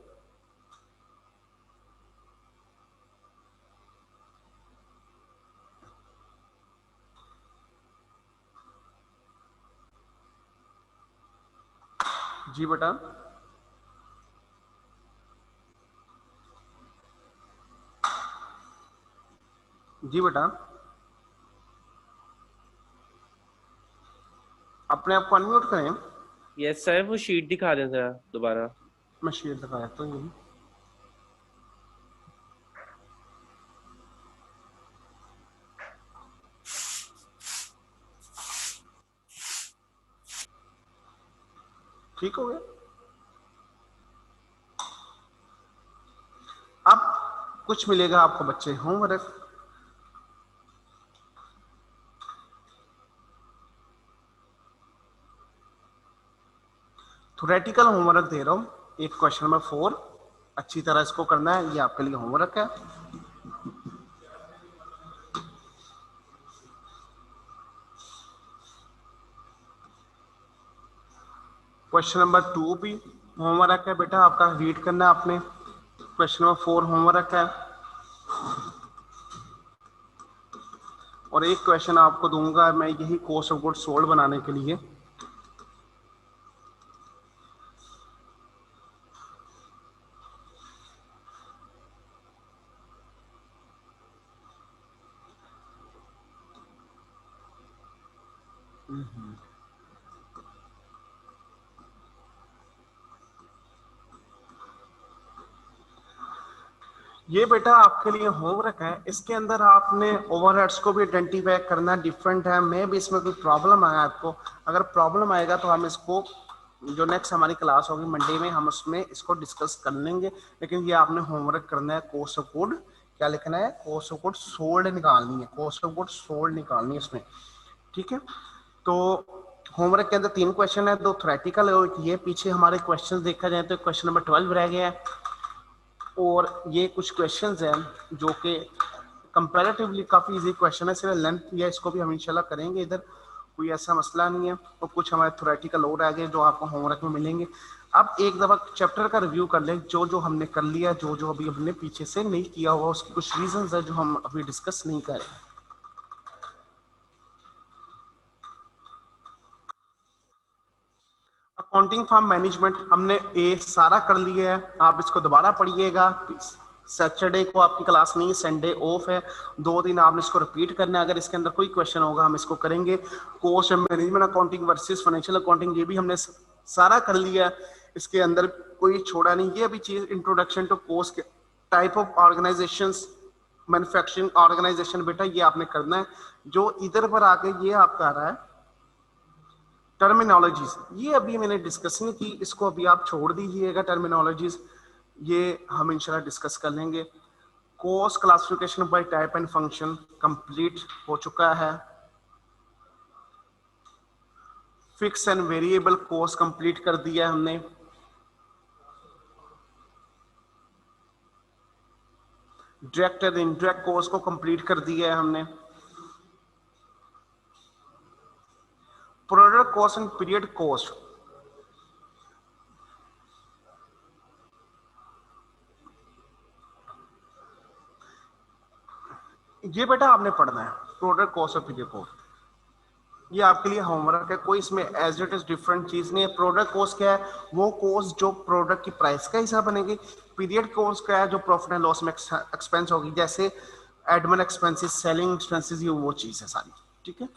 जी बेटा जी बेटा अपने आप को अनम्यूट करें। यस सर, वो शीट दिखा दें जरा दोबारा। मैं शेयर दिखा देता हूँ। ठीक हो गया? कुछ मिलेगा आपको बच्चे होमवर्क। थ्योरेटिकल होमवर्क दे रहा हूं, एक क्वेश्चन नंबर 4 अच्छी तरह इसको करना है, ये आपके लिए होमवर्क है। क्वेश्चन नंबर 2 भी होमवर्क है बेटा, आपका रीड करना है आपने। क्वेश्चन नंबर 4 होमवर्क है, और एक क्वेश्चन आपको दूंगा मैं यही कोस्ट ऑफ गुड सोल्ड बनाने के लिए। ये बेटा आपके लिए होमवर्क है, इसके अंदर आपने ओवरहेड्स को भी आइडेंटिफाई करना डिफरेंट है। मैं भी इसमें कोई प्रॉब्लम आया आपको, अगर प्रॉब्लम आएगा तो हम इसको जो नेक्स्ट हमारी क्लास होगी मंडे में हम उसमें इसको डिस्कस कर लेंगे। लेकिन ये आपने होमवर्क करना है, कोस्ट ऑफ गुड क्या लिखना है, कोस्ट ऑफ गुड सोल्ड निकालनी है, कोस्ट ऑफ गुड सोल्ड निकालनी है इसमें, ठीक है। तो होमवर्क के अंदर 3 क्वेश्चन है, 2 थ्योरेटिकल है। ये पीछे हमारे क्वेश्चन देखा जाए तो क्वेश्चन नंबर 12 रह गया है, और ये कुछ क्वेश्चंस हैं जो कि कंपैरेटिवली काफ़ी इजी क्वेश्चन है, सिर्फ लेंथ या इसको भी हम इंशाल्लाह करेंगे, इधर कोई ऐसा मसला नहीं है। और कुछ हमारे थ्योरेटिकल और आगे जो आपको होमवर्क में मिलेंगे। अब एक दफ़ा चैप्टर का रिव्यू कर लें, जो जो हमने कर लिया, जो जो अभी हमने पीछे से नहीं किया हुआ, उसकी कुछ रीजंस है जो हम अभी डिस्कस नहीं कर रहे। अकाउंटिंग फॉर्म मैनेजमेंट हमने ए सारा कर लिया है, आप इसको दोबारा पढ़िएगा। सैटरडे को आपकी क्लास नहीं, संडे ऑफ है, 2 दिन आपने इसको रिपीट करना है। अगर इसके अंदर कोई क्वेश्चन होगा हम इसको करेंगे। Cost management accounting versus financial accounting, ये भी हमने सारा कर लिया है, इसके अंदर कोई छोड़ा नहीं। ये अभी चीज इंट्रोडक्शन टू कोस्ट के type of organisations, manufacturing organisation बेटा ये आपने करना है। जो इधर पर आके ये आपका आ रहा है टर्मिनोलॉजीज, ये अभी मैंने डिस्कस नहीं की, इसको अभी आप छोड़ दीजिएगा। टर्मिनोलॉजीज ये हम इंशाल्लाह डिस्कस कर लेंगे। Cost classification by type and function complete हो चुका है। Fix and variable cost complete कर दिया है हमने। डायरेक्ट एंड इनडायरेक्ट कोस्ट को कंप्लीट कर दिया है हमने। Product cost and period cost, ये बेटा आपने पढ़ना है। प्रोडक्ट कॉस्ट और पीरियड कॉस्ट ये आपके लिए होमवर्क है, कोई इसमें एज इट इज डिफरेंट चीज नहीं है। प्रोडक्ट कॉस्ट क्या है, वो कॉस्ट जो प्रोडक्ट की प्राइस का हिसाब बनेगी। पीरियड कॉस्ट क्या है, जो प्रॉफिट एंड लॉस में एक्सपेंस होगी, जैसे एडमिन एक्सपेंसेस, सेलिंग एक्सपेंसेस, ये वो चीज है सारी, ठीक है।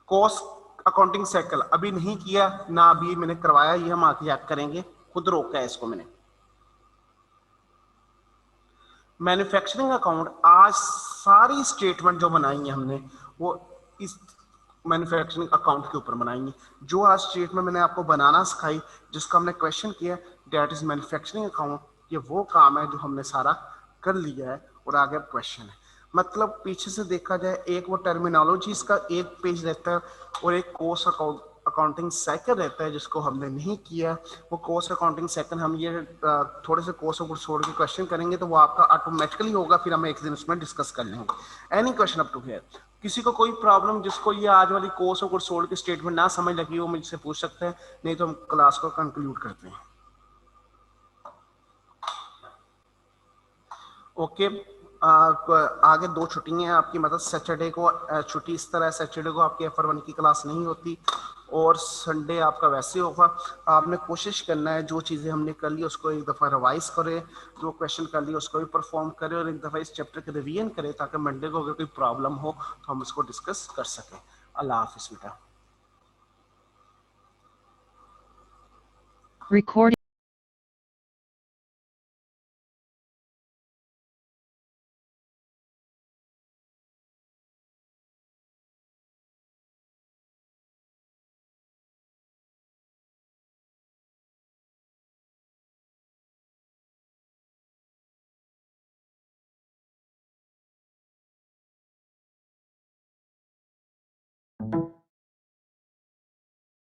कॉस्ट अकाउंटिंग साइकिल अभी नहीं किया ना, अभी मैंने करवाया, ये हम आगे याद करेंगे, खुद रोका है इसको मैंने। मैन्युफैक्चरिंग अकाउंट, आज सारी स्टेटमेंट जो बनाई है हमने वो इस मैन्युफैक्चरिंग अकाउंट के ऊपर बनाई है। जो आज स्टेटमेंट मैंने आपको बनाना सिखाई, जिसका हमने क्वेश्चन किया, दैट इज मैन्युफैक्चरिंग अकाउंट। ये वो काम है जो हमने सारा कर लिया है, और आगे क्वेश्चन है। मतलब पीछे से देखा जाए, एक वो टर्मिनोलॉजीज का एक पेज रहता है, और एक कोर्स अकाउंटिंग साइकिल रहता है जिसको हमने नहीं किया। वो कोर्स अकाउंटिंग साइकिल हम ये थोड़े से कोर्स को छोड़ के क्वेश्चन करेंगे, तो वो आपका ऑटोमेटिकली होगा, फिर हम एक दिन उसमें डिस्कस कर लेंगे। Any question up to here, किसी को कोई प्रॉब्लम, जिसको ये आज वाली कोर्स को छोड़ के स्टेटमेंट ना समझ लगी, वो मुझसे पूछ सकते हैं, नहीं तो हम क्लास को कंक्लूड करते हैं। ओके आगे 2 छुट्टियां हैं आपकी, मतलब सैटरडे को छुट्टी इस तरह है, सैटरडे को आपकी FR1 की क्लास नहीं होती, और संडे आपका वैसे होगा। आपने कोशिश करना है जो चीज़ें हमने कर ली उसको एक दफ़ा रिवाइज करें, जो क्वेश्चन कर लिए उसको भी परफॉर्म करें, और एक दफ़ा इस चैप्टर के रिवीजन करें, ताकि मंडे को अगर कोई प्रॉब्लम हो तो हम इसको डिस्कस कर सकें। अल्लाह हाफिज़ बेटा। Recording